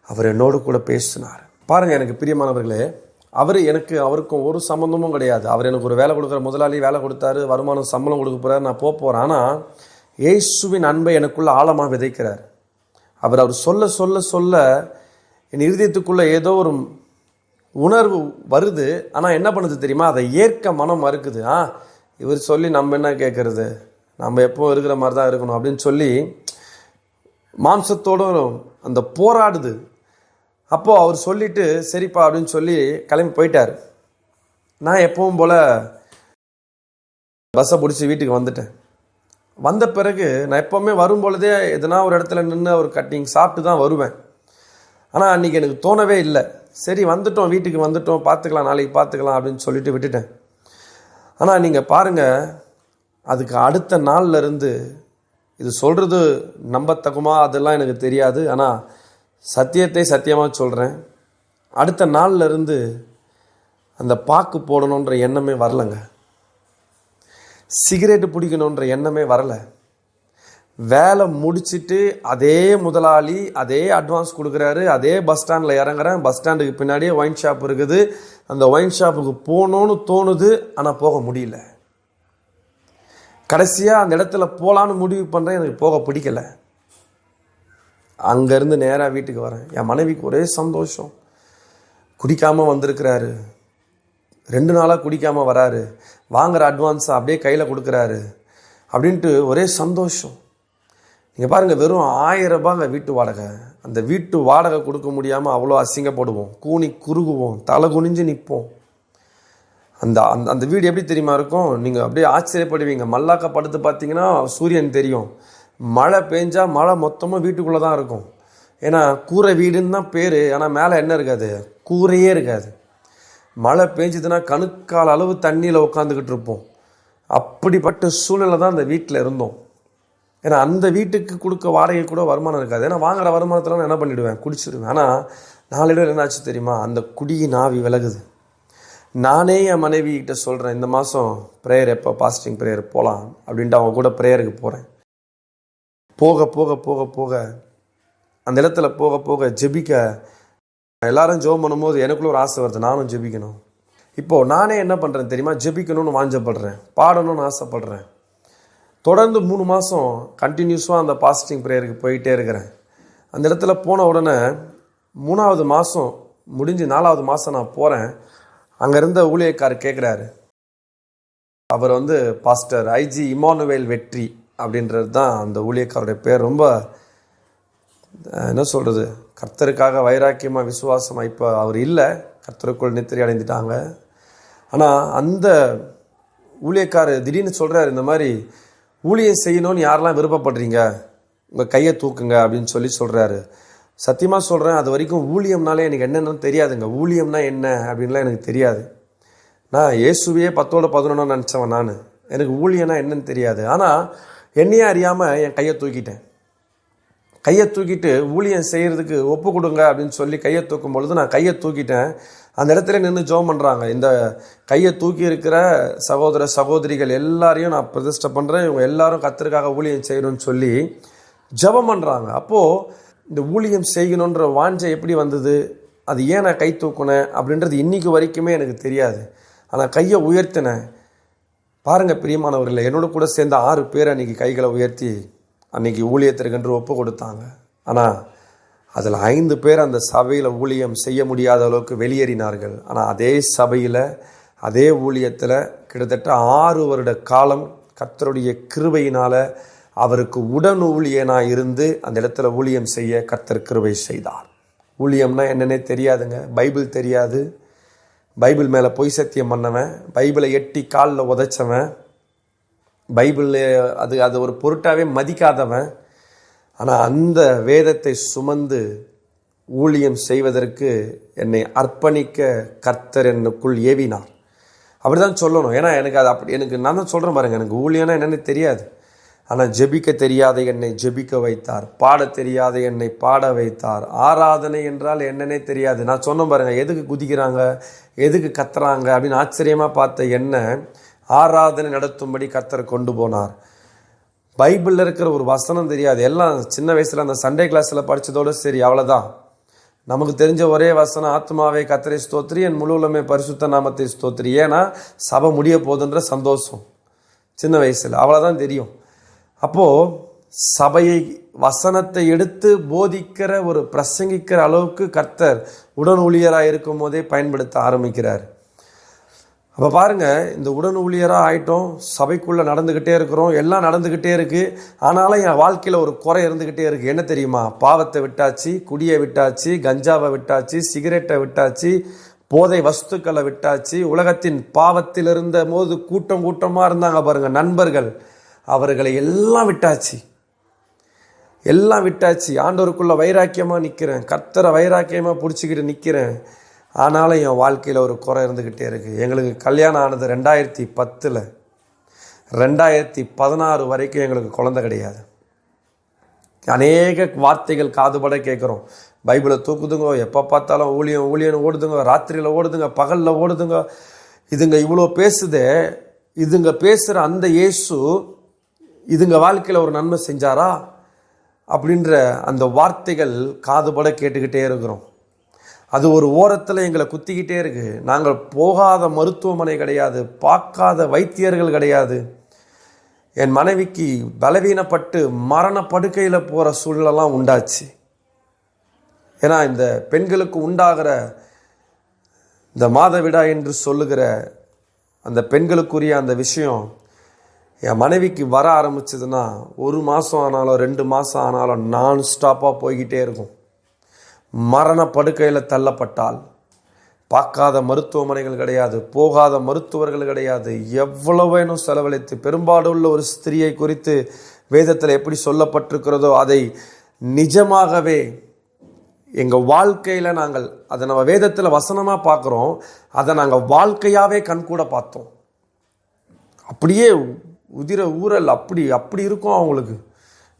Speaker 1: அவர் என்னோடு கூட பேசினார். பாருங்கள் எனக்கு பிரியமானவர்களே, அவருக்கும் ஒரு சம்மந்தமும் கிடையாது. அவர் எனக்கு ஒரு வேலை கொடுக்குற முதலாளி வேலை கொடுத்தாரு, வருமானம் சம்பளம் கொடுக்க போகிறார், நான் போகிறேன். ஆனால் இயேசுவின் அன்பை எனக்குள்ள ஆழமாக விதைக்கிறார். அவர் சொல்ல சொல்ல சொல்ல என் இருதயத்துக்குள்ளே ஏதோ ஒரு உணர்வு வருது. ஆனால் என்ன பண்ணுது தெரியுமா, அதை ஏற்க மனம் மறுக்குது. இவர் சொல்லி நம்ம என்ன கேட்கறது, நம்ம எப்போ இருக்கிற மாதிரி தான் இருக்கணும் அப்படின்னு சொல்லி மாம்சத்தோடு அந்த போராடுது. அப்போது அவர் சொல்லிட்டு சரிப்பா அப்படின்னு சொல்லி கிளம்பி போயிட்டார். நான் எப்பவும் போல் பஸ்ஸை பிடிச்சி வீட்டுக்கு வந்துட்டேன். வந்த பிறகு நான் எப்போவுமே வரும்பொழுதே எதனா ஒரு இடத்துல நின்று ஒரு கட்டிங் சாப்பிட்டு தான் வருவேன். ஆனால் அன்றைக்கி எனக்கு தோணவே இல்லை. சரி வந்துட்டோம், வீட்டுக்கு வந்துட்டோம், பார்த்துக்கலாம், நாளைக்கு பார்த்துக்கலாம் அப்படின்னு சொல்லிட்டு விட்டுட்டேன். ஆனால் நீங்கள் பாருங்கள், அதுக்கு அடுத்த நாளில் இருந்து இது சொல்கிறது நம்பத்தகுமா அதெல்லாம் எனக்கு தெரியாது. ஆனால் சத்தியத்தை சத்தியமாக சொல்கிறேன், அடுத்த நாளில் இருந்து அந்த பாக்கு போடணுன்ற எண்ணமே வரலைங்க. சிகரெட்டு பிடிக்கணுன்ற எண்ணமே வரலை. வேலை முடிச்சுட்டு அதே முதலாளி அதே அட்வான்ஸ் கொடுக்குறாரு, அதே பஸ் ஸ்டாண்டில் இறங்குறேன். பஸ் ஸ்டாண்டுக்கு பின்னாடியே ஒயின் ஷாப் இருக்குது. அந்த ஒயின் ஷாப்புக்கு போகணுன்னு தோணுது, ஆனால் போக முடியல. கடைசியாக அந்த இடத்துல போகலான்னு முடிவு பண்ணுறேன், எனக்கு போக பிடிக்கலை. அங்கேருந்து நேராக வீட்டுக்கு வரேன். என் மனைவிக்கு ஒரே சந்தோஷம். குடிக்காமல் வந்திருக்கிறாரு, 2 நாளாக குடிக்காமல் வராரு, வாங்குகிற அட்வான்ஸை அப்படியே கையில் கொடுக்குறாரு அப்படின்ட்டு ஒரே சந்தோஷம். நீங்கள் பாருங்கள், வெறும் 1000 ரூபாங்க வீட்டு வாடகை. அந்த வீட்டு வாடகை கொடுக்க முடியாமல் அவ்வளோ அசிங்கப்படுவோம், கூனி குறுகுவோம், தலை குனிஞ்சு நிற்போம். அந்த அந்த அந்த வீடு எப்படி தெரியுமா இருக்கும், நீங்கள் அப்படியே ஆச்சரியப்படுவீங்க. மல்லாக்க படுத்து பார்த்தீங்கன்னா சூரியன் தெரியும். மழை பெஞ்சா மழை மொத்தமாக வீட்டுக்குள்ளே தான் இருக்கும். ஏன்னா கூரை வீடுன்னு தான் பேர், ஆனால் மேலே என்ன இருக்காது, கூரையே இருக்காது. மழை பெஞ்சுதுன்னா கணுக்கால் அளவு தண்ணியில் உட்காந்துக்கிட்டு இருப்போம். அப்படிப்பட்ட சூழ்நிலை தான் அந்த வீட்டில் இருந்தோம். ஏன்னா அந்த வீட்டுக்கு கொடுக்க வாடகை கூட வருமானம் இருக்காது. ஏன்னா வாங்குற வருமானத்தில் நான் என்ன பண்ணிவிடுவேன், குடிச்சிடுவேன். ஆனால் நாளடைவில் என்னாச்சு தெரியுமா, அந்த குடியின் ஆவி விலகுது. நானே என் மனைவிகிட்ட சொல்கிறேன், இந்த மாதம் ப்ரேயர் எப்போ பாஸ்டிங் ப்ரேயர் போகலாம் அப்படின்ட்டு அவங்க கூட ப்ரேயருக்கு போகிறேன். போக போக போக போக அந்த இடத்துல போக போக ஜெபிக்க, எல்லாரும் ஜெபம் பண்ணும்போது எனக்குள்ள ஒரு ஆசை வருது, நானும் ஜெபிக்கணும். இப்போது நானே என்ன பண்ணுறேன் தெரியுமா, ஜெபிக்கணும்னு வாஞ்சப்படுறேன், பாடணும்னு ஆசைப்படுறேன். தொடர்ந்து 3 மாதம் கண்டினியூஸாக அந்த பாஸ்டிங் ப்ரேயருக்கு போயிட்டே இருக்கிறேன். அந்த இடத்துல போன உடனே 3வது மாதம் முடிஞ்சு 4வது மாதம் நான் போகிறேன். அங்கே இருந்த ஊழியக்காரர் கேட்குறாரு, அவர் பாஸ்டர் ஐஜி இமானுவேல் வெற்றி அப்படின்றது தான் அந்த ஊழியக்காரருடைய பேர். ரொம்ப என்ன சொல்கிறது, கர்த்தருக்காக வைராக்கியமாக விசுவாசமாக இப்போ அவர் இல்லை, கர்த்தருக்குள் நித்திரை அடைந்துட்டாங்க. ஆனால் அந்த ஊழியக்காரர் திடீர்னு சொல்கிறார், இந்த மாதிரி ஊழியம் செய்யணும்னு யாரெல்லாம் விருப்பப்படுறீங்க உங்கள் கையை தூக்குங்க அப்படின்னு சொல்கிறாரு. சத்தியமாக சொல்கிறேன், அது வரைக்கும் ஊழியம்னாலே எனக்கு என்னென்னு தெரியாதுங்க. ஊழியம்னா என்ன அப்படின்லாம் எனக்கு தெரியாது. நான் இயேசுவையே 10-11 நினச்சவன் நான். எனக்கு ஊழியம்னா என்னன்னு தெரியாது. ஆனால் என்னையே அறியாமல் என் கையை தூக்கிட்டேன். கையை தூக்கிட்டு ஊழியம் செய்கிறதுக்கு ஒப்பு கொடுங்க அப்படின்னு சொல்லி கையை தூக்கும் பொழுது நான் கையை தூக்கிட்டேன். அந்த இடத்துல நின்று ஜெபம் பண்ணுறாங்க. இந்த கையை தூக்கி இருக்கிற சகோதர சகோதரிகள் எல்லாரையும் நான் பிரதிஷ்டை பண்ணுறேன், இவங்க எல்லாரும் கர்த்தருக்காக ஊழியம் செய்யணும்னு சொல்லி ஜெபம் பண்ணுறாங்க. அப்போது இந்த ஊழியம் செய்யணுன்ற வாஞ்சை எப்படி வந்தது, அது ஏன் நான் கை தூக்குனேன் அப்படின்றது இன்றைக்கு வரைக்குமே எனக்கு தெரியாது. ஆனால் கையை உயர்த்தினேன். பாருங்கள் பிரியமானவர்களே, என்னோட கூட சேர்ந்த 6 பேர் அன்றைக்கி கைகளை உயர்த்தி அன்றைக்கி ஊழியத்திற்கென்று ஒப்பு கொடுத்தாங்க. ஆனால் அதில் 5 பேர் அந்த சபையில் ஊழியம் செய்ய முடியாத அளவுக்கு வெளியேறினார்கள். ஆனால் அதே சபையில் அதே ஊழியத்தில் கிட்டத்தட்ட 6 வருட காலம் கர்த்தருடைய கிருபையினால் அவருக்கு உடன் ஊழியனாக இருந்து அந்த இடத்துல ஊழியம் செய்ய கர்த்தர் கிருபை செய்தார். ஊழியம்னா என்னன்னே தெரியாதுங்க, பைபிள் தெரியாது, பைபிள் மேலே பொய் சத்தியம் பண்ணவன், பைபிளை எட்டி காலில் உதைச்சவன், பைபிள் அது ஒரு பொருட்டாகவே மதிக்காதவன். ஆனால் அந்த வேதத்தை சுமந்து ஊழியம் செய்வதற்கு என்னை அர்ப்பணிக்க கர்த்தர் என்னுக்குள் ஏவினார். அப்படி தான் சொல்லணும். ஏன்னா எனக்கு நான் தான் சொல்கிறேன் பாருங்கள், எனக்கு ஊழியம்னா என்னென்னு தெரியாது. ஆனால் ஜெபிக்க தெரியாத என்னை ஜெபிக்க வைத்தார், பாட தெரியாத என்னை பாட வைத்தார். ஆராதனை என்றால் என்னன்னே தெரியாது. நான் சொன்னேன் பாருங்கள், எதுக்கு குதிக்கிறாங்க எதுக்கு கத்துறாங்க அப்படின்னு ஆச்சரியமாக பார்த்த என்ன ஆராதனை நடத்தும்படி கர்த்தர் கொண்டு போனார். பைபிளில் இருக்கிற ஒரு வசனம் தெரியாது. எல்லாம் சின்ன வயசில் அந்த சண்டே கிளாஸில் படித்ததோடு சரி, அவ்வளோதான். நமக்கு தெரிஞ்ச ஒரே வசனம், ஆத்மாவே கர்த்தரை ஸ்தோத்திரி, என் முழுவலுமே பரிசுத்த நாமத்தை ஸ்தோத்திரி. ஏன்னா சபை முடிய போகுதுன்ற சந்தோஷம் சின்ன வயசில், அவ்வளோதான் தெரியும். அப்போது சபையை வசனத்தை எடுத்து போதிக்கிற ஒரு பிரசங்கிக்கிற அளவுக்கு கர்த்தர் உடன் ஊழியராக இருக்கும் போதே பயன்படுத்த ஆரம்பிக்கிறார். அப்போ பாருங்கள், இந்த உடன் ஊழியராக ஆகிட்டோம், சபைக்குள்ளே நடந்துக்கிட்டே இருக்கிறோம், எல்லாம் நடந்துக்கிட்டே இருக்குது. ஆனாலும் என் வாழ்க்கையில் ஒரு குறை இருந்துக்கிட்டே இருக்குது. என்ன தெரியுமா? பாவத்தை விட்டாச்சு, குடியை விட்டாச்சு, கஞ்சாவை விட்டாச்சு, சிகரெட்டை விட்டாச்சு, போதை வஸ்துக்களை விட்டாச்சு. உலகத்தின் பாவத்தில் இருந்த போது கூட்டம் கூட்டமாக இருந்தாங்க பாருங்கள் நண்பர்கள், அவர்களை எல்லாம் விட்டாச்சு, எல்லாம் விட்டாச்சு. ஆண்டவருக்குள்ளே வைராக்கியமாக நிற்கிறேன், கர்த்தரை வைராக்கியமாக பிடிச்சிக்கிட்டு நிற்கிறேன். ஆனாலும் என் வாழ்க்கையில் ஒரு குறை இருந்துக்கிட்டே இருக்குது. எங்களுக்கு கல்யாணம் ஆனது 2010, 2016 வரைக்கும் எங்களுக்கு குழந்தை கிடையாது. அநேக வார்த்தைகள் காதுபட கேட்குறோம். பைபிளை தூக்குதுங்க, எப்போ பார்த்தாலும் ஊழியன் ஓடுதுங்க, ராத்திரியில் ஓடுதுங்க, பகலில் ஓடுதுங்க. இதுங்க இவ்வளோ பேசுதே, இதுங்க பேசுகிற அந்த இயேசு இதுங்க வாழ்க்கையில் ஒரு நன்மை செஞ்சாரா அப்படின்ற அந்த வார்த்தைகள் காதுபட கேட்டுக்கிட்டே இருக்கிறோம். அது ஒரு ஓரத்தில் எங்களை குத்திக்கிட்டே இருக்குது. நாங்கள் போகாத மருத்துவமனை கிடையாது, பார்க்காத வைத்தியர்கள் கிடையாது. என் மனைவிக்கு பலவீனப்பட்டு மரண படுக்கையில் போகிற சூழ்நிலாம் உண்டாச்சு. ஏன்னா இந்த பெண்களுக்கு உண்டாகிற இந்த மாதவிடா என்று சொல்லுகிற அந்த பெண்களுக்குரிய அந்த விஷயம் என் மனைவிக்கு வர ஆரம்பிச்சதுன்னா 1 மாதம் ஆனாலும் 2 மாதம் ஆனாலும் நான் ஸ்டாப்பாக போய்கிட்டே இருக்கும். மரண படுக்கையில் தள்ளப்பட்டால் பார்க்காத மருத்துவமனைகள் கிடையாது, போகாத மருத்துவர்கள் கிடையாது. எவ்வளவேனும் செலவழித்து, பெரும்பாலுள்ள ஒரு ஸ்திரியை குறித்து வேதத்தில் எப்படி சொல்லப்பட்டிருக்கிறதோ அதை நிஜமாகவே எங்கள் வாழ்க்கையில் நாங்கள் அதை நம்ம வேதத்தில் வசனமாக பார்க்குறோம், அதை நாங்கள் வாழ்க்கையாகவே கண்கூட பார்த்தோம். அப்படியே உதிர ஊரல் அப்படி அப்படி இருக்கும். அவங்களுக்கு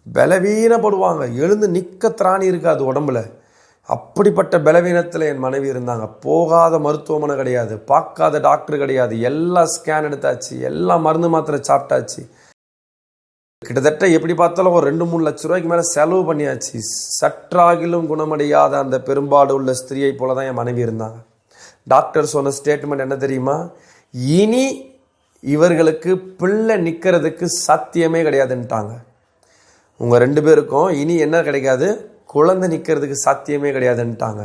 Speaker 1: பலவீனப்படுவாங்க, எழுந்து நிற்க திராணி இருக்காது உடம்புல. அப்படிப்பட்ட பலவீனத்தில் என் மனைவி இருந்தாங்க. போகாத மருத்துவமனை கிடையாது, பார்க்காத டாக்டர் கிடையாது. எல்லாம் ஸ்கேன் எடுத்தாச்சு, எல்லாம் மருந்து மாத்திரை சாப்பிட்டாச்சு. கிட்டத்தட்ட எப்படி பார்த்தாலும் ஒரு 2-3 லட்ச ரூபாய்க்கு மேலே செலவு பண்ணியாச்சு. சற்றாகிலும் குணமடையாத அந்த பெரும்பாடு உள்ள ஸ்திரியை போல தான் என் மனைவி இருந்தாங்க. டாக்டர் சொன்ன ஸ்டேட்மெண்ட் என்ன தெரியுமா? இனி இவர்களுக்கு பிள்ளை நிற்கிறதுக்கு சாத்தியமே கிடையாதுன்ட்டாங்க. உங்கள் 2 பேருக்கும் இனி என்ன கிடைக்காது? குழந்தை நிற்கிறதுக்கு சாத்தியமே கிடையாதுன்ட்டாங்க.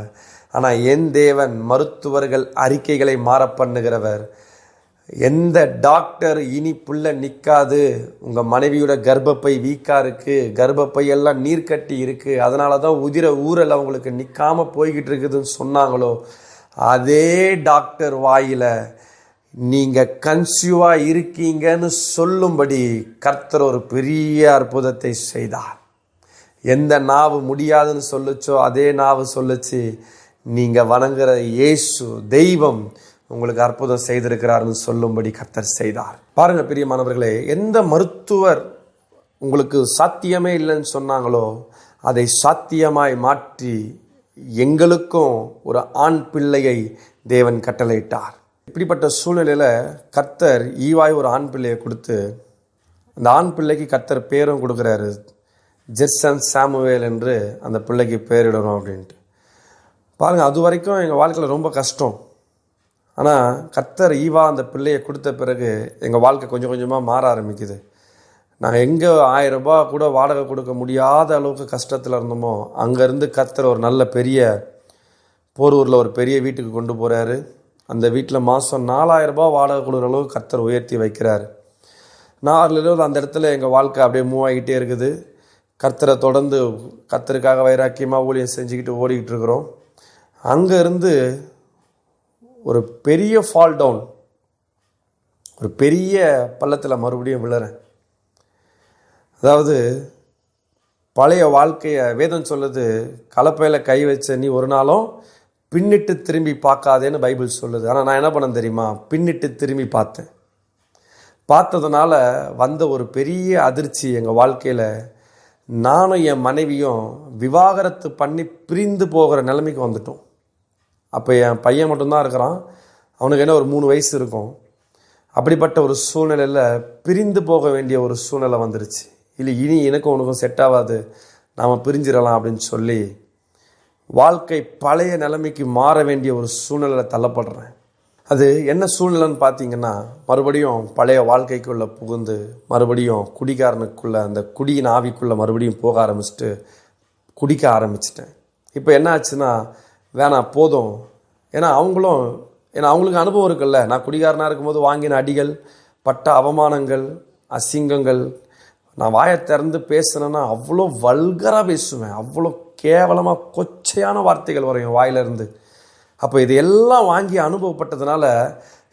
Speaker 1: ஆனால் என் தேவன் மருத்துவர்கள் அறிக்கைகளை மாற பண்ணுகிறவர். எந்த டாக்டர் இனி பிள்ளை நிற்காது, உங்கள் மனைவியோட கர்ப்பப்பை வீக்காக இருக்குது, கர்ப்பப்பை எல்லாம் நீர் கட்டி இருக்குது, அதனால தான் உதிர ஊரல் அவங்களுக்கு நிற்காமல் போய்கிட்டு இருக்குதுன்னு சொன்னாங்களோ, அதே டாக்டர் வாயில் நீங்கள் கன்சியூவாக இருக்கீங்கன்னு சொல்லும்படி கர்த்தர் ஒரு பெரிய அற்புதத்தை செய்தார். எந்த நாவு முடியாதுன்னு சொல்லுச்சோ அதே நாவு சொல்லுச்சு, நீங்கள் வணங்குற இயேசு தெய்வம் உங்களுக்கு அற்புதம் செய்திருக்கிறார்னு சொல்லும்படி கர்த்தர் செய்தார். பாருங்கள் பிரியமானவர்களே, எந்த மருத்துவர் உங்களுக்கு சாத்தியமே இல்லைன்னு சொன்னாங்களோ அதை சாத்தியமாய் மாற்றி எங்களுக்கும் ஒரு ஆண் பிள்ளையை தேவன் கட்டளையிட்டார். இப்படிப்பட்ட சூழ்நிலையில் கர்த்தர் ஈவாய் ஒரு ஆண் பிள்ளையை கொடுத்து, அந்த ஆண் பிள்ளைக்கு கர்த்தர் பேரும் கொடுக்குறாரு, ஜெர்சன் சாமுவேல் என்று அந்த பிள்ளைக்கு பேரிடணும் அப்படின்ட்டு. பாருங்கள், அது வரைக்கும் எங்கள் வாழ்க்கையில் ரொம்ப கஷ்டம். ஆனால் கர்த்தர் ஈவா அந்த பிள்ளையை கொடுத்த பிறகு எங்கள் வாழ்க்கை கொஞ்சம் கொஞ்சமாக மாற ஆரம்பிக்குது. நாங்கள் எங்கே 1000 ரூபாய் கூட வாடகை கொடுக்க முடியாத அளவுக்கு கஷ்டத்தில் இருந்தோமோ அங்கேருந்து கர்த்தர் ஒரு நல்ல பெரிய போரூரில் ஒரு பெரிய வீட்டுக்கு கொண்டு போகிறாரு. அந்த வீட்டில் மாதம் 4000 ரூபாய் வாடகை கொடுக்குற அளவுக்கு கர்த்தர் உயர்த்தி வைக்கிறார். நாளில் அந்த இடத்துல எங்கள் வாழ்க்கை அப்படியே மூவ் ஆகிட்டே இருக்குது. கர்த்தரை தொடர்ந்து கர்த்தருக்காக வைராக்கியமாக ஊழியம் செஞ்சுக்கிட்டு ஓடிக்கிட்டு இருக்கிறோம். அங்கேருந்து ஒரு பெரிய ஃபால் டவுன், ஒரு பெரிய பள்ளத்தில் மறுபடியும் விழுறேன். அதாவது பழைய வாழ்க்கையை வேதம் சொல்லுது, கலப்பையில் கை வச்ச நீ ஒரு நாளும் பின்னிட்டு திரும்பி பார்க்காதேன்னு பைபிள் சொல்லுது. ஆனால் நான் என்ன பண்ணேன் தெரியுமா? பின்னிட்டு திரும்பி பார்த்தேன். பார்த்ததுனால வந்த ஒரு பெரிய அதிர்ச்சி எங்கள் வாழ்க்கையில். நானும் என் மனைவியும் விவாகரத்து பண்ணி பிரிந்து போகிற நிலைமைக்கு வந்துட்டோம். அப்போ என் பையன் மட்டும்தான் இருக்கிறான், அவனுக்கு என்ன ஒரு 3 வயசு இருக்கும். அப்படிப்பட்ட ஒரு சூழ்நிலையில் பிரிந்து போக வேண்டிய ஒரு சூழ்நிலை வந்துருச்சு. இல்லை இனி எனக்கும் உனக்கும் செட் ஆகாது, நாம் பிரிஞ்சிடலாம் அப்படின்னு சொல்லி வாழ்க்கை பழைய நிலைமைக்கு மாற வேண்டிய ஒரு சூழ்நிலையில் தள்ளப்படுறேன். அது என்ன சூழ்நிலைன்னு பார்த்தீங்கன்னா, மறுபடியும் பழைய வாழ்க்கைக்குள்ளே புகுந்து மறுபடியும் குடிகாரனுக்குள்ளே அந்த குடியின் ஆவிக்குள்ளே மறுபடியும் போக ஆரம்பிச்சுட்டு குடிக்க ஆரம்பிச்சிட்டேன். இப்போ என்ன ஆச்சுன்னா, வேணாம் போதும். ஏன்னா அவங்களுக்கு அனுபவம் இருக்குல்ல. நான் குடிகாரனாக இருக்கும்போது வாங்கின அடிகள், பட்ட அவமானங்கள், அசிங்கங்கள், நான் வாயை திறந்து பேசுனேன்னா அவ்வளோ வல்கராக பேசுவேன், அவ்வளோ கேவலமாக கொச்சையான வார்த்தைகள் வரும் என் வாயிலிருந்து. அப்போ இது எல்லாம் வாங்கி அனுபவப்பட்டதுனால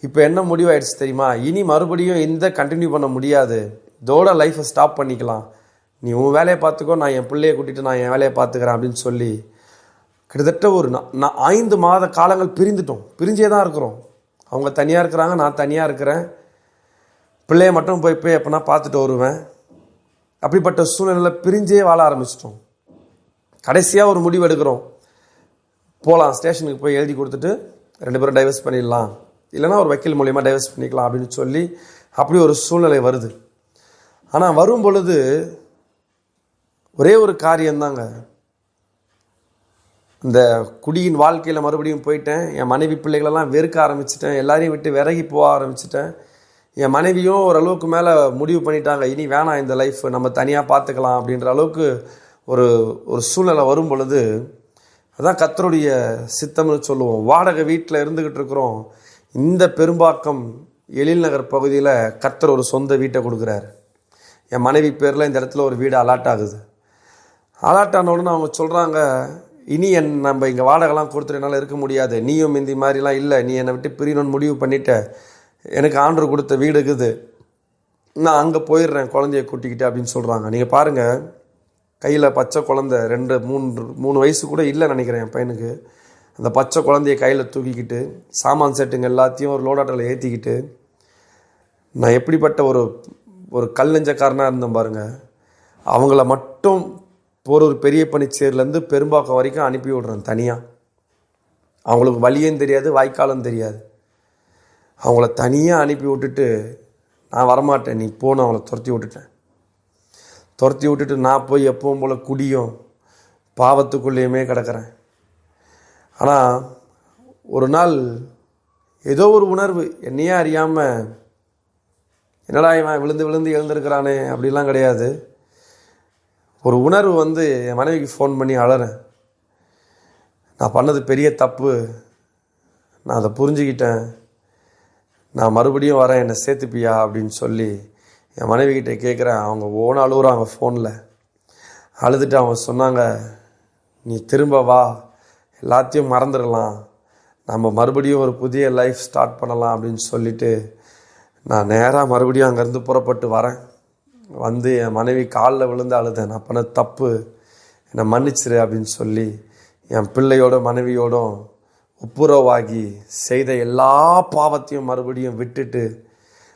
Speaker 1: இப்போ என்ன முடிவாயிடுச்சு தெரியுமா, இனி மறுபடியும் இந்த கண்டினியூ பண்ண முடியாது, இதோட லைஃப்பை ஸ்டாப் பண்ணிக்கலாம், நீ உன் வேலையை பார்த்துக்கோ, நான் என் பிள்ளையை கூட்டிகிட்டு நான் என் வேலையை பார்த்துக்கிறேன் அப்படின்னு சொல்லி கிட்டத்தட்ட ஒரு 5 மாத காலங்கள் பிரிஞ்சே தான் இருக்கிறோம். அவங்க தனியாக இருக்கிறாங்க, நான் தனியாக இருக்கிறேன். பிள்ளையை மட்டும் போய் எப்போனா பார்த்துட்டு வருவேன். அப்படிப்பட்ட சூழ்நிலையில் பிரிஞ்சே வாழ ஆரம்பிச்சிட்டோம். கடைசியாக ஒரு முடிவு எடுக்கிறோம், போகலாம், ஸ்டேஷனுக்கு போய் எழுதி கொடுத்துட்டு 2 பேரும் டைவர்ஸ் பண்ணிடலாம், இல்லைனா ஒரு வக்கீல் மூலியமாக டைவர்ஸ் பண்ணிக்கலாம் அப்படின்னு சொல்லி அப்படி ஒரு சூழ்நிலை வருது. ஆனால் வரும் பொழுது ஒரே ஒரு காரியம்தாங்க, இந்த குடியின் வாழ்க்கையில் மறுபடியும் போயிட்டேன். என் மனைவி பிள்ளைகளெல்லாம் வெறுக்க ஆரம்பிச்சிட்டேன், எல்லாரையும் விட்டு விலகி போக ஆரம்பிச்சிட்டேன். என் மனைவியும் ஓரளவுக்கு மேலே முடிவு பண்ணிட்டாங்க, இனி வேணாம் இந்த லைஃப், நம்ம தனியாக பார்த்துக்கலாம் அப்படின்ற அளவுக்கு ஒரு சூழ்நிலை வரும் பொழுது, அதான் கர்த்தருடைய சித்தம்னு சொல்லுவோம். வாடகை வீட்டில் இருந்துக்கிட்டு இருக்கிறோம். இந்த பெரும்பாக்கம் எழில் நகர் பகுதியில் கர்த்தர் ஒரு சொந்த வீட்டை கொடுக்குறாரு. என் மனைவி பேரில் இந்த இடத்துல ஒரு வீடு அலாட் ஆகுது. அலாட் ஆனோடனே அவங்க சொல்கிறாங்க, இனி நம்ம இங்கே வாடகைலாம் கொடுத்துட்டு என்னால் இருக்க முடியாது, நீயும் இந்த மாதிரிலாம் இல்லை, நீ என்னை விட்டு பிரியணும்னு முடிவு பண்ணிட்ட, எனக்கு ஆண்டவர் கொடுத்த வீடு இருக்குது, நான் அங்கே போயிடுறேன் குழந்தைய கூட்டிக்கிட்டு அப்படின்னு சொல்கிறாங்க. நீங்கள் பாருங்கள், கையில் பச்சை குழந்தை 2-3 வயசு கூட இல்லைன்னு நினைக்கிறேன் என் பையனுக்கு. அந்த பச்சை குழந்தைய கையில் தூக்கிக்கிட்டு சாமான் செட்டுங்க எல்லாத்தையும் ஒரு லோடாட்டில் ஏற்றிக்கிட்டு நான் எப்படிப்பட்ட ஒரு கல்லஞ்சக்காரனாக இருந்தேன் பாருங்கள். அவங்கள மட்டும் ஒரு பெரிய பனிச்சேரிலேருந்து பெரும்பாக்கம் வரைக்கும் அனுப்பி விடுறேன் தனியாக. அவங்களுக்கு வழியும் தெரியாது, வாய்க்காலும் தெரியாது. அவங்கள தனியாக அனுப்பி விட்டுட்டு நான் வரமாட்டேன், நீ போன்னு அவங்கள துரத்தி விட்டுட்டு நான் போய் எப்பவும் போல் குடியும் பாவத்துக்குள்ளேயுமே கிடக்கிறேன். ஆனால் ஒரு நாள் ஏதோ ஒரு உணர்வு, என்னையே அறியாமல், என்னடா இவன் விழுந்து எழுந்திருக்கிறானே அப்படிலாம் கிடையாது, ஒரு உணர்வு வந்து என் மனைவிக்கு ஃபோன் பண்ணி அழறேன். நான் பண்ணது பெரிய தப்பு, நான் அதை புரிஞ்சுக்கிட்டேன், நான் மறுபடியும் வரேன், என்னை சேர்த்துப்பியா அப்படின்னு சொல்லி என் மனைவிக்கிட்ட கேட்குறேன். அவங்க ஓன அழுகுறாங்க ஃபோனில். அழுதுட்டு அவங்க சொன்னாங்க, நீ திரும்ப வா, எல்லாத்தையும் மறந்துடலாம், நம்ம மறுபடியும் ஒரு புதிய லைஃப் ஸ்டார்ட் பண்ணலாம் அப்படின்னு சொல்லிவிட்டு நான் நேராக மறுபடியும் அங்கேருந்து புறப்பட்டு வரேன். வந்து என் மனைவி காலில் விழுந்து அழுதேன், நான் பண்ண தப்பு, என்னை மன்னிச்சிரு அப்படின்னு சொல்லி என் பிள்ளையோட மனைவியோடும் ஒப்புரவாகி செய்த எல்லா பாவத்தையும் மறுபடியும் விட்டுட்டு.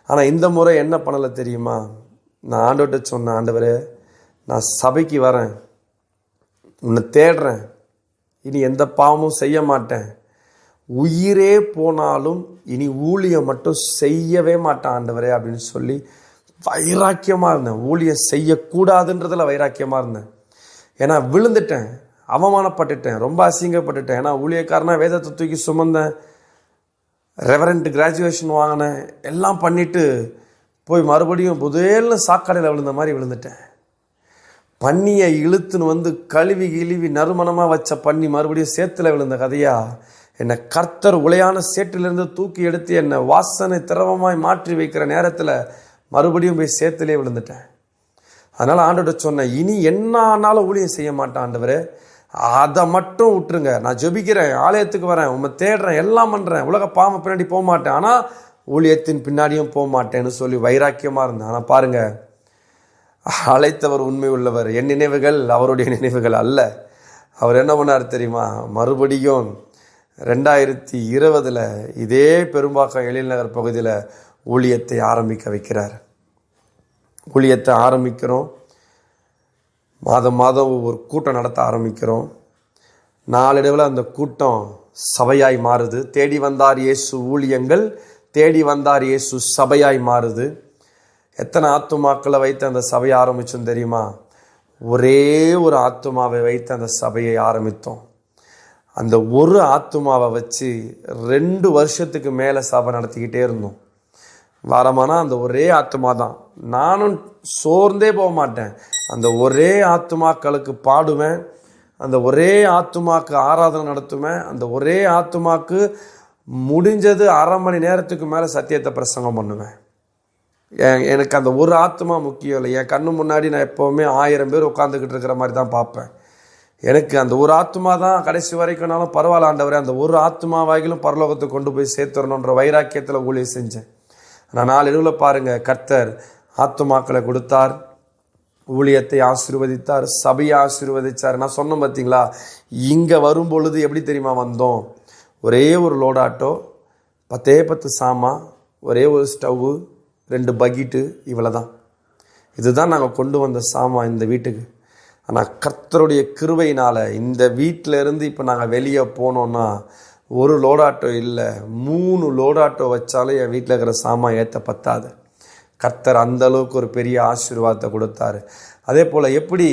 Speaker 1: ஆனால் இந்த முறை என்ன பண்ணலை தெரியுமா, நான் ஆண்டவர்கிட்ட சொன்னேன், ஆண்டவரே நான் சபைக்கு வரேன், உன்னை தேடுறேன், இனி எந்த பாவமும் செய்ய மாட்டேன், உயிரே போனாலும் இனி ஊழியம் மட்டும் செய்யவே மாட்டேன் ஆண்டவரே அப்படின்னு சொல்லி வைராக்கியமாக இருந்தேன். ஊழியம் செய்யக்கூடாதுன்றதில் வைராக்கியமாக இருந்தேன். ஏன்னா விழுந்துட்டேன், அவமானப்பட்டுட்டேன், ரொம்ப அசிங்கப்பட்டுட்டேன். ஏன்னா ஊழியக்காரனா வேதத்தை தூக்கி சுமந்தேன், ரெவரண்ட் கிராஜுவேஷன் வாங்கினேன், எல்லாம் பண்ணிவிட்டு போய் மறுபடியும் புதேல்னு சாக்கடையில் விழுந்த மாதிரி விழுந்துட்டேன். பன்னியை இழுத்துன்னு வந்து கழுவி நறுமணமாக வச்ச பன்னி மறுபடியும் சேத்துல விழுந்த கதையா, என்னை கர்த்தர் உளையான சேற்றிலிருந்து தூக்கி எடுத்து என்னை வாசனை திரவமாய் மாற்றி வைக்கிற நேரத்தில் மறுபடியும் போய் சேத்துலேயே விழுந்துட்டேன். அதனால் ஆண்டவர்கிட்ட சொன்னேன், இனி என்ன ஆனாலும் ஊழியம் செய்ய மாட்டேன் ஆண்டவரே, அதை மட்டும் விட்டுருங்க, நான் ஜெபிக்கிறேன், ஆலயத்துக்கு வரேன், உண்மை தேடுறேன், எல்லாம் பண்ணுறேன், உலக பாவம் பின்னாடி போக மாட்டேன், ஆனால் ஊழியத்தின் பின்னாடியும் போக மாட்டேன்னு சொல்லி வைராக்கியமாக இருந்தேன். ஆனால் பாருங்கள், அழைத்தவர் உண்மை உள்ளவர், என் நினைவுகள் அவருடைய நினைவுகள் அல்ல. அவர் என்ன பண்ணார் தெரியுமா, மறுபடியும் 2020 இதே பெரும்பாக்கம் எழில் நகர் பகுதியில் ஊழியத்தை ஆரம்பிக்க வைக்கிறார். ஊழியத்தை ஆரம்பிக்கிறோம், மாதம் ஒரு கூட்டம் நடத்த ஆரம்பிக்கிறோம். நாளடைவில் அந்த கூட்டம் சபையாய் மாறுது. தேடி வந்தார் இயேசு ஊழியங்கள், தேடி வந்தார் இயேசு சபையாய் மாறுது. எத்தனை ஆத்துமாக்களை வைத்து அந்த சபையை ஆரம்பிச்சோம் தெரியுமா? ஒரே ஒரு ஆத்துமாவை வைத்து அந்த சபையை ஆரம்பித்தோம். அந்த ஒரு ஆத்துமாவை வச்சு 2 வருஷத்துக்கு மேலே சபை நடத்திக்கிட்டே இருந்தோம். வாரமானா அந்த ஒரே ஆத்துமா தான். நானும் சோர்ந்தே போக மாட்டேன். அந்த ஒரே ஆத்துமாக்களுக்கு பாடுவேன், அந்த ஒரே ஆத்துமாக்கு ஆராதனை நடத்துவேன், அந்த ஒரே ஆத்துமாக்கு முடிஞ்சது 1/2 மணி நேரத்துக்கு மேலே சத்தியத்தை பிரசங்கம் பண்ணுவேன். எனக்கு அந்த ஒரு ஆத்மா முக்கியம் இல்லை. என் கண்ணு முன்னாடி நான் எப்போவுமே 1000 பேர் உட்காந்துக்கிட்டு இருக்கிற மாதிரி தான் பார்ப்பேன். எனக்கு அந்த ஒரு ஆத்மா தான் கடைசி வரைக்கும்னாலும் பரவாயில்ல ஆண்டவரே, அந்த ஒரு ஆத்மாவாகிலும் பரலோகத்துக்கு கொண்டு போய் சேர்த்துடணுன்ற வைராக்கியத்தில் ஊழியம் செஞ்சேன். ஆனால் நாளடைவில் பாருங்கள், கர்த்தர் ஆத்துமாக்களை கொடுத்தார், ஊழியத்தை ஆசீர்வதித்தார், சபையை ஆசீர்வதித்தார். நான் சொன்னேன் பார்த்தீங்களா, இங்கே வரும் பொழுது எப்படி தெரியுமா வந்தோம்? ஒரே ஒரு லோடாட்டோ, 10 சாமா, ஒரே ஒரு ஸ்டவ்வு, 2 பக்கெட்டு, இவ்வளோ தான். இதுதான் நாங்கள் கொண்டு வந்த சாமான் இந்த வீட்டுக்கு. ஆனால் கர்த்தருடைய கிருபையினால் இந்த வீட்டில் இருந்து இப்போ நாங்கள் வெளியே போனோன்னா ஒரு லோடாட்டோ இல்லை, 3 லோடாட்டோ வச்சாலும் என் வீட்டில் இருக்கிற சாமான் ஏற்ற பத்தாது. கர்த்தர் அந்த அளவுக்கு ஒரு பெரிய ஆசீர்வாதத்தை கொடுத்தாரு. அதே போல் எப்படி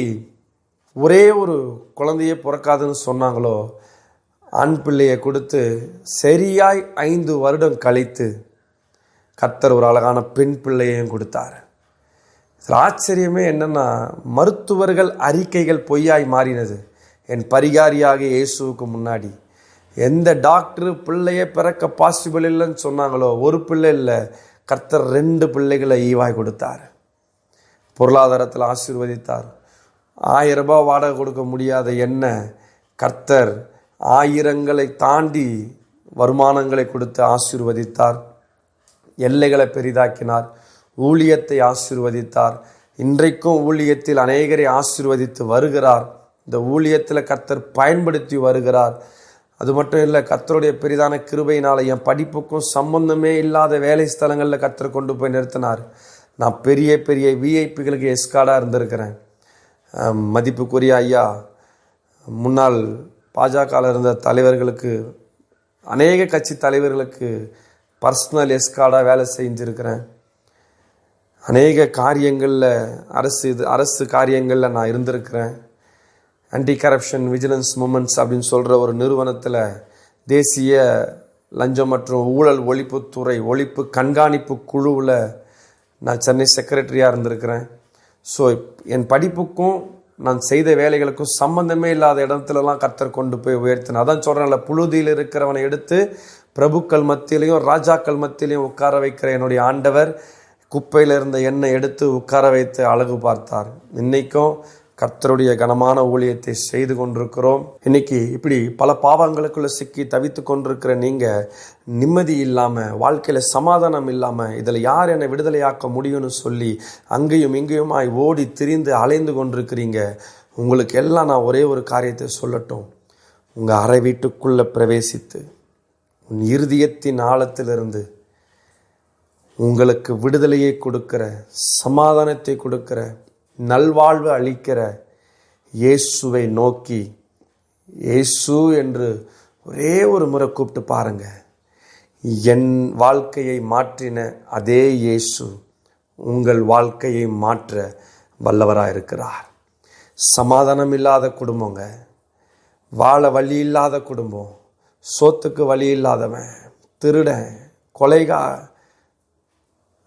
Speaker 1: ஒரே ஒரு குழந்தையே பிறக்காதுன்னு சொன்னாங்களோ, ஆண் பிள்ளையை கொடுத்து சரியாய் 5 வருடம் கழித்து கர்த்தர் ஒரு அழகான பெண் பிள்ளையையும் கொடுத்தார். ஆச்சரியமே என்னன்னா, மருத்துவர்கள் அறிக்கைகள் பொய்யாய் மாறினது என் பரிகாரியாக இயேசுவுக்கு முன்னாடி. எந்த டாக்டர் பிள்ளையை பிறக்க பாசிபிள் இல்லைன்னு சொன்னாங்களோ, ஒரு பிள்ளை இல்லை, கர்த்தர் 2 பிள்ளைகளை ஈவாய் கொடுத்தார். பொருளாதாரத்தில் ஆசீர்வதித்தார். 1000 ரூபாய் வாடகை கொடுக்க முடியாத என்ன கர்த்தர் 1000ங்களை தாண்டி வருமானங்களை கொடுத்து ஆசீர்வதித்தார். எல்லைகளை பெரிதாக்கினார். ஊழியத்தை ஆசீர்வதித்தார். இன்றைக்கும் ஊழியத்தில் அநேகரை ஆசீர்வதித்து வருகிறார். இந்த ஊழியத்தில் கர்த்தர் பயன்படுத்தி வருகிறார். அது மட்டும் இல்லை, கர்த்தருடைய பெரிதான கிருபையினால் என் படிப்புக்கும் சம்பந்தமே இல்லாத வேலை ஸ்தலங்களில் கர்த்தர் கொண்டு போய் நிறுத்தினார். நான் பெரிய பெரிய விஐபிகளுக்கு எஸ்கார்டாக இருந்திருக்கிறேன். மதிப்புக்குரிய ஐயா, முன்னாள் பாஜகவில் இருந்த தலைவர்களுக்கு, அநேக கட்சி தலைவர்களுக்கு பர்சனல் எஸ்கார்டாக வேலை செஞ்சுருக்கிறேன். அநேக காரியங்களில் அரசு காரியங்களில் நான் இருந்திருக்கிறேன். ஆன்டி கரப்ஷன் விஜிலன்ஸ் மூமெண்ட்ஸ் அப்படின்னு சொல்கிற ஒரு நிறுவனத்தில் தேசிய லஞ்சம் மற்றும் ஊழல் ஒழிப்பு கண்காணிப்பு குழுவில் நான் சென்னை செக்ரட்டரியாக இருந்திருக்கிறேன். ஸோ என் படிப்புக்கும் நான் செய்த வேலைகளுக்கும் சம்பந்தமே இல்லாத இடத்துலலாம் கர்த்தர் கொண்டு போய் உயர்த்தினேன். அதான் சொல்கிறேன்ல, புழுதியில் இருக்கிறவனை எடுத்து பிரபுக்கள் மத்தியிலையும் ராஜாக்கள் மத்தியிலையும் உட்கார வைக்கிற என்னுடைய ஆண்டவர் குப்பையில் இருந்த எண்ணெய் எடுத்து உட்கார வைத்து அழகு பார்த்தார். இன்னைக்கும் கர்த்தருடைய கனமான ஊழியத்தை செய்து கொண்டிருக்கிறோம். இன்னைக்கு இப்படி பல பாவங்களுக்குள்ள சிக்கி தவித்து கொண்டிருக்கிற நீங்கள் நிம்மதி இல்லாமல், வாழ்க்கையில் சமாதானம் இல்லாமல், இதில் யார் என்னை விடுதலையாக்க முடியும்னு சொல்லி அங்கேயும் இங்கேயுமாய் ஓடி திரிந்து அலைந்து கொண்டிருக்கிறீங்க. உங்களுக்கு எல்லாம் நான் ஒரே ஒரு காரியத்தை சொல்லட்டும். உங்கள் அறை வீட்டுக்குள்ளே பிரவேசித்து உன் இருதயத்தின் ஆழத்திலிருந்து உங்களுக்கு விடுதலையை கொடுக்கிற, சமாதானத்தை கொடுக்கிற, நல்வாழ்வு அளிக்கிற இயேசுவை நோக்கி இயேசு என்று ஒரே ஒரு முறை கூப்பிட்டு பாருங்க. என் வாழ்க்கையை மாற்றின அதே இயேசு உங்கள் வாழ்க்கையை மாற்ற வல்லவராக இருக்கிறார். சமாதானம் இல்லாத குடும்பங்க, வாழ வழி இல்லாத குடும்பம், சோத்துக்கு வழி இல்லாதவன், திருடன், கொலைகா,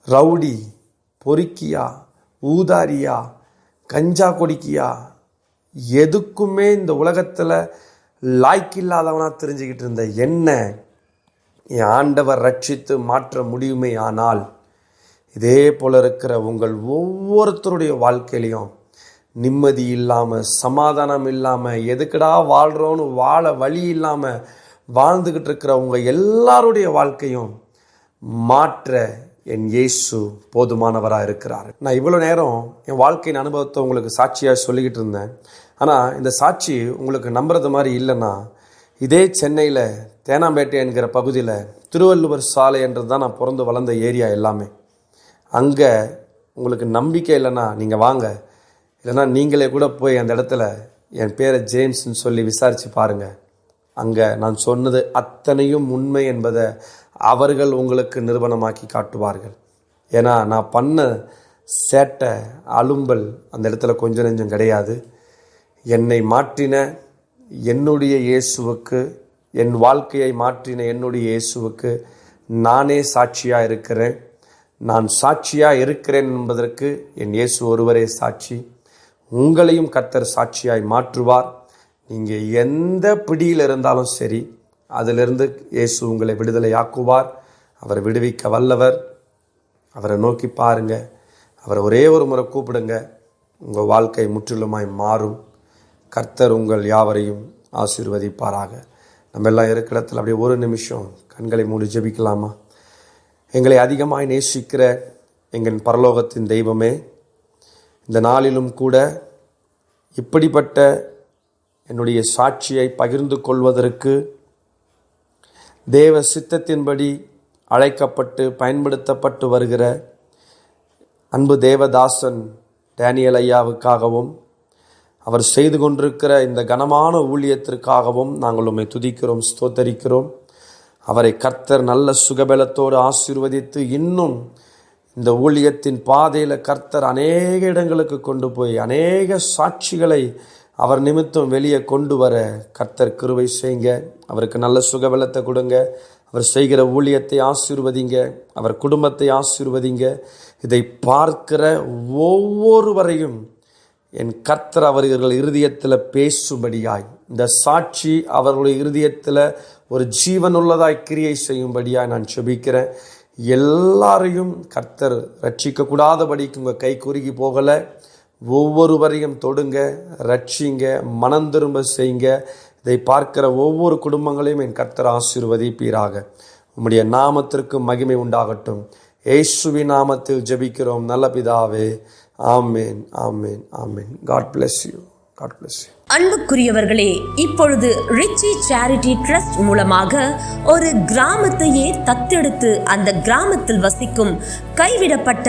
Speaker 1: ரவுடி, பொறுக்கியா, ஊதாரியா, கஞ்சா கொடிக்கியா, எதுக்குமே இந்த உலகத்தில் லாய்க்கில்லாதவனா தெரிஞ்சுக்கிட்டு இருந்த என்ன என் ஆண்டவர் ரட்சித்து மாற்ற முடியுமே. ஆனால் இதே போல இருக்கிற உங்கள் ஒவ்வொருத்தருடைய வாழ்க்கையிலையும் நிம்மதி இல்லாமல், சமாதானம் இல்லாமல், எதுக்குடா வாழ்கிறோன்னு வாழ வழி இல்லாமல் வாழ்ந்துக்கிட்டு இருக்கிற உங்கள் எல்லாருடைய வாழ்க்கையும் மாற்ற என் இயேசு போதுமானவராக இருக்கிறார். நான் இவ்வளோ நேரம் என் வாழ்க்கையின் அனுபவத்தை உங்களுக்கு சாட்சியாக சொல்லிக்கிட்டு இருந்தேன். ஆனால் இந்த சாட்சி உங்களுக்கு நம்புறது மாதிரி இல்லைன்னா, இதே சென்னையில் தேனாம்பேட்டை என்கிற பகுதியில் திருவள்ளுவர் சாலை என்றது தான் நான் பிறந்து வளர்ந்த ஏரியா எல்லாமே. அங்கே உங்களுக்கு நம்பிக்கை இல்லைன்னா நீங்கள் வாங்க, இல்லைன்னா நீங்களே கூட போய் அந்த இடத்துல என் பேரை ஜேம்ஸ்ன்னு சொல்லி விசாரித்து பாருங்கள். அங்கே நான் சொன்னது அத்தனையும் உண்மை என்பதை அவர்கள் உங்களுக்கு நிரூபணமாக்கி காட்டுவார்கள். ஏன்னா நான் பண்ண சேட்டை, அலும்பல் அந்த இடத்துல கொஞ்சம் நெஞ்சம் கிடையாது. என்னை மாற்றின என்னுடைய இயேசுவுக்கு, என் வாழ்க்கையை மாற்றின என்னுடைய இயேசுவுக்கு நானே சாட்சியாக இருக்கிறேன். நான் சாட்சியாக இருக்கிறேன் என்பதற்கு என் இயேசு ஒருவரே சாட்சி. உங்களையும் கர்த்தர் சாட்சியாய் மாற்றுவார். நீங்கள் எந்த பிடியில் இருந்தாலும் சரி, அதிலிருந்து இயேசு உங்களை விடுதலையாக்குவார். அவர் விடுவிக்க வல்லவர். அவரை நோக்கி பாருங்க. அவரை ஒரே ஒரு முறை கூப்பிடுங்க. உங்கள் வாழ்க்கை முற்றிலுமாய் மாறும். கர்த்தர் உங்கள் யாவரையும் ஆசீர்வதிப்பாராக. நம்ம எல்லாம் இருக்கிற இடத்துல அப்படியே ஒரு நிமிஷம் கண்களை மூடி ஜெபிக்கலாமா? எங்களை அதிகமாய் நேசிக்கிற எங்கள் பரலோகத்தின் தெய்வமே, இந்த நாளிலும் கூட இப்படிப்பட்ட என்னுடைய சாட்சியை பகிர்ந்து கொள்வதற்கு தேவ சித்தத்தின்படி அழைக்கப்பட்டு பயன்படுத்தப்பட்டு வருகிற அன்பு தேவதாசன் டேனியல் ஐயாவுக்காகவும் அவர் செய்து கொண்டிருக்கிற இந்த கனமான ஊழியத்திற்காகவும் நாங்கள் உம்மை துதிக்கிறோம், ஸ்தோத்தரிக்கிறோம். அவரை கர்த்தர் நல்ல சுகபலத்தோடு ஆசீர்வதித்து இன்னும் இந்த ஊழியத்தின் பாதையில் கர்த்தர் அநேக இடங்களுக்கு கொண்டு போய் அநேக சாட்சிகளை அவர் நிமித்தம் வெளியே கொண்டு வர கர்த்தர் கிருபை செய்யுங்க. அவருக்கு நல்ல சுகபலத்தை கொடுங்க. அவர் செய்கிற ஊழியத்தை ஆசீர்வதிங்க. அவர் குடும்பத்தை ஆசீர்வதிங்க. இதை பார்க்கிற ஒவ்வொருவரையும் என் கர்த்தர் அவர்கள் இருதயத்தில் பேசும்படியாய், இந்த சாட்சி அவர்களுடைய இருதயத்தில் ஒரு ஜீவனுள்ளதாய் கிரியை செய்யும்படியாய் நான் செபிக்கிறேன். எல்லாரையும் கர்த்தர் ரட்சிக்கக்கூடாதபடிக்கு உங்கள் கை குறுகி போகலை. ஒவ்வொருவரையும் தொடுங்க, ரட்சிங்க, மனம் திரும்ப செய்யுங்க. இதை பார்க்கிற ஒவ்வொரு குடும்பங்களையும் என் கர்த்தர் ஆசீர்வதிப்பீராக. உம்முடைய நாமத்திற்கு மகிமை உண்டாகட்டும். இயேசுவின் நாமத்தில் ஜெபிக்கிறோம் நல்ல பிதாவே. ஆமேன், ஆமேன், ஆமேன். God bless you. God bless you.
Speaker 2: அன்புக்குரியவர்களே, இப்பொழுது ரிச்சி சேரிட்டி ட்ரஸ்ட் மூலமாக ஒரு கிராமத்தையே தத்தெடுத்து அந்த கிராமத்தில் வசிக்கும் கைவிடப்பட்ட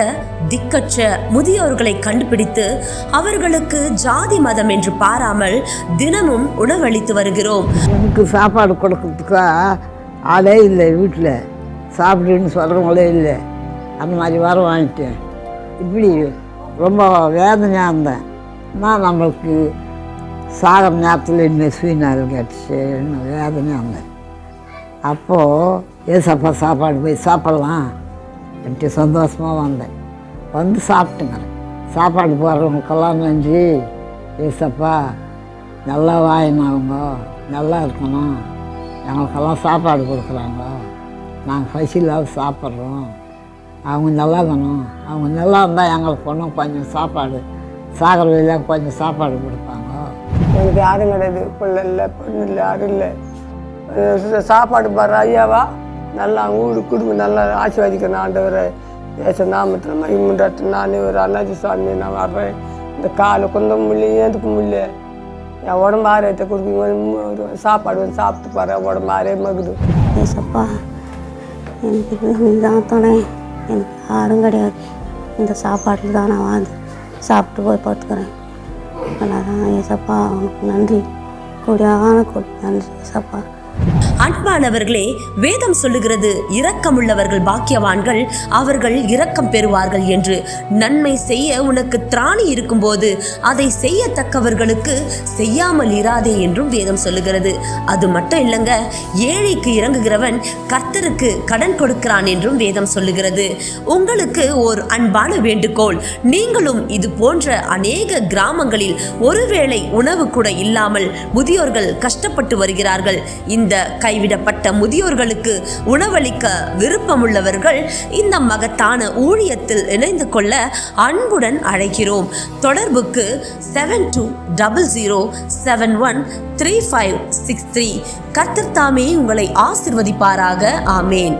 Speaker 2: திக்கற்ற முதியோர்களை கண்டுபிடித்து அவர்களுக்கு ஜாதி மதம் என்று பாராமல் தினமும் உணவளித்து வருகிறோம்.
Speaker 3: எனக்கு சாப்பாடு கொடுக்கறதுக்கு ஆளே இல்லை, வீட்டில் சாப்பிடுன்னு சொல்கிறவங்களே இல்லை. அந்த மாதிரி வர வாங்கிட்டேன். இப்படி ரொம்ப வேதனையாக இருந்தேன். நான் நம்மளுக்கு சாகிற நேரத்தில் இன்னும் சுயநாள் கிடச்சி வேதனையாக இருந்தேன். அப்போது ஏசப்பா சாப்பாடு போய் சாப்பிட்லாம் எனக்கு சந்தோஷமாக வந்தேன். வந்து சாப்பிட்டுங்கிறேன். சாப்பாடு போடுறவங்களுக்கெல்லாம் நன்றி ஏசப்பா, நல்லா வாங்கினவங்க நல்லா இருக்கணும், எங்களுக்கெல்லாம் சாப்பாடு கொடுக்குறாங்க, நாங்கள் பசியில்லாத சாப்பிட்றோம், அவங்க நல்லா இருக்கணும், அவங்க நல்லா இருந்தால் எங்களுக்கு ஒன்றும் கொஞ்சம் சாப்பாடு சாகிற வழியில் கொஞ்சம் சாப்பாடு கொடுப்பாங்க.
Speaker 4: எனக்கு யாரும் கிடையாது, பிள்ளை இல்லை, பொண்ணு இல்லை, யாரும் இல்லை. சாப்பாடு பாரு ஐயாவா, நல்லா ஊடு குடும்பம் நல்லா ஆசீர்வதிக்கணும். ஆண்டவரை ஏச நாமத்தில் மகிமுண்டாட்டு நான் ஒரு அண்ணாச்சி சுவாமி நான் வர்றேன். இந்த காலை கொஞ்சம் முடியல, ஏந்துக்க முடியல, என் உடம்பு ஆரோக்கியத்தை கொடுப்பீங்க. சாப்பாடு வந்து சாப்பிட்டு பாரு, உடம்பு ஆரோக்கியமாக இருக்குது.
Speaker 5: ஏசப்பா, எனக்கு இதுதான் துணை, எனக்கு யாரும் கிடையாது. இந்த சாப்பாட்டில் தான் நான் வாழ்ந்து சாப்பிட்டு போய் பார்த்துக்கிறேன். அதான் ஏசப்பா, உனக்கு நன்றி, கொடியான நன்றி ஏசப்பா.
Speaker 2: அன்பானவர்களே, வேதம் சொல்லுகிறது, இரக்கமுள்ளவர்கள் பாக்கியவான்கள், அவர்கள் இரக்கம் பெறுவார்கள் என்று. நன்மை செய்ய உனக்கு திராணி இருக்கும்போது அதை செய்யத்தக்கவர்களுக்கு செய்யாமல் இராதே என்றும் வேதம் சொல்லுகிறது. அது மட்டும் இல்லைங்க, ஏழைக்கு இறங்குகிறவன் கர்த்தருக்கு கடன் கொடுக்கிறான் என்றும் வேதம் சொல்லுகிறது. உங்களுக்கு ஒரு அன்பான வேண்டுகோள், நீங்களும் இது போன்ற அநேக கிராமங்களில் ஒருவேளை உணவு கூட இல்லாமல் முதியோர்கள் கஷ்டப்பட்டு வருகிறார்கள். இந்த கைவிடப்பட்ட முதியோர்களுக்கு உணவளிக்க விருப்பமுள்ளவர்கள் இந்த மகத்தான ஊழியத்தில் இணைந்து கொள்ள அன்புடன் அழைக்கிறோம். தொடர்புக்கு 7200713563. கர்த்தர் தாமே உங்களை ஆசீர்வதிப்பாராக. ஆமேன்.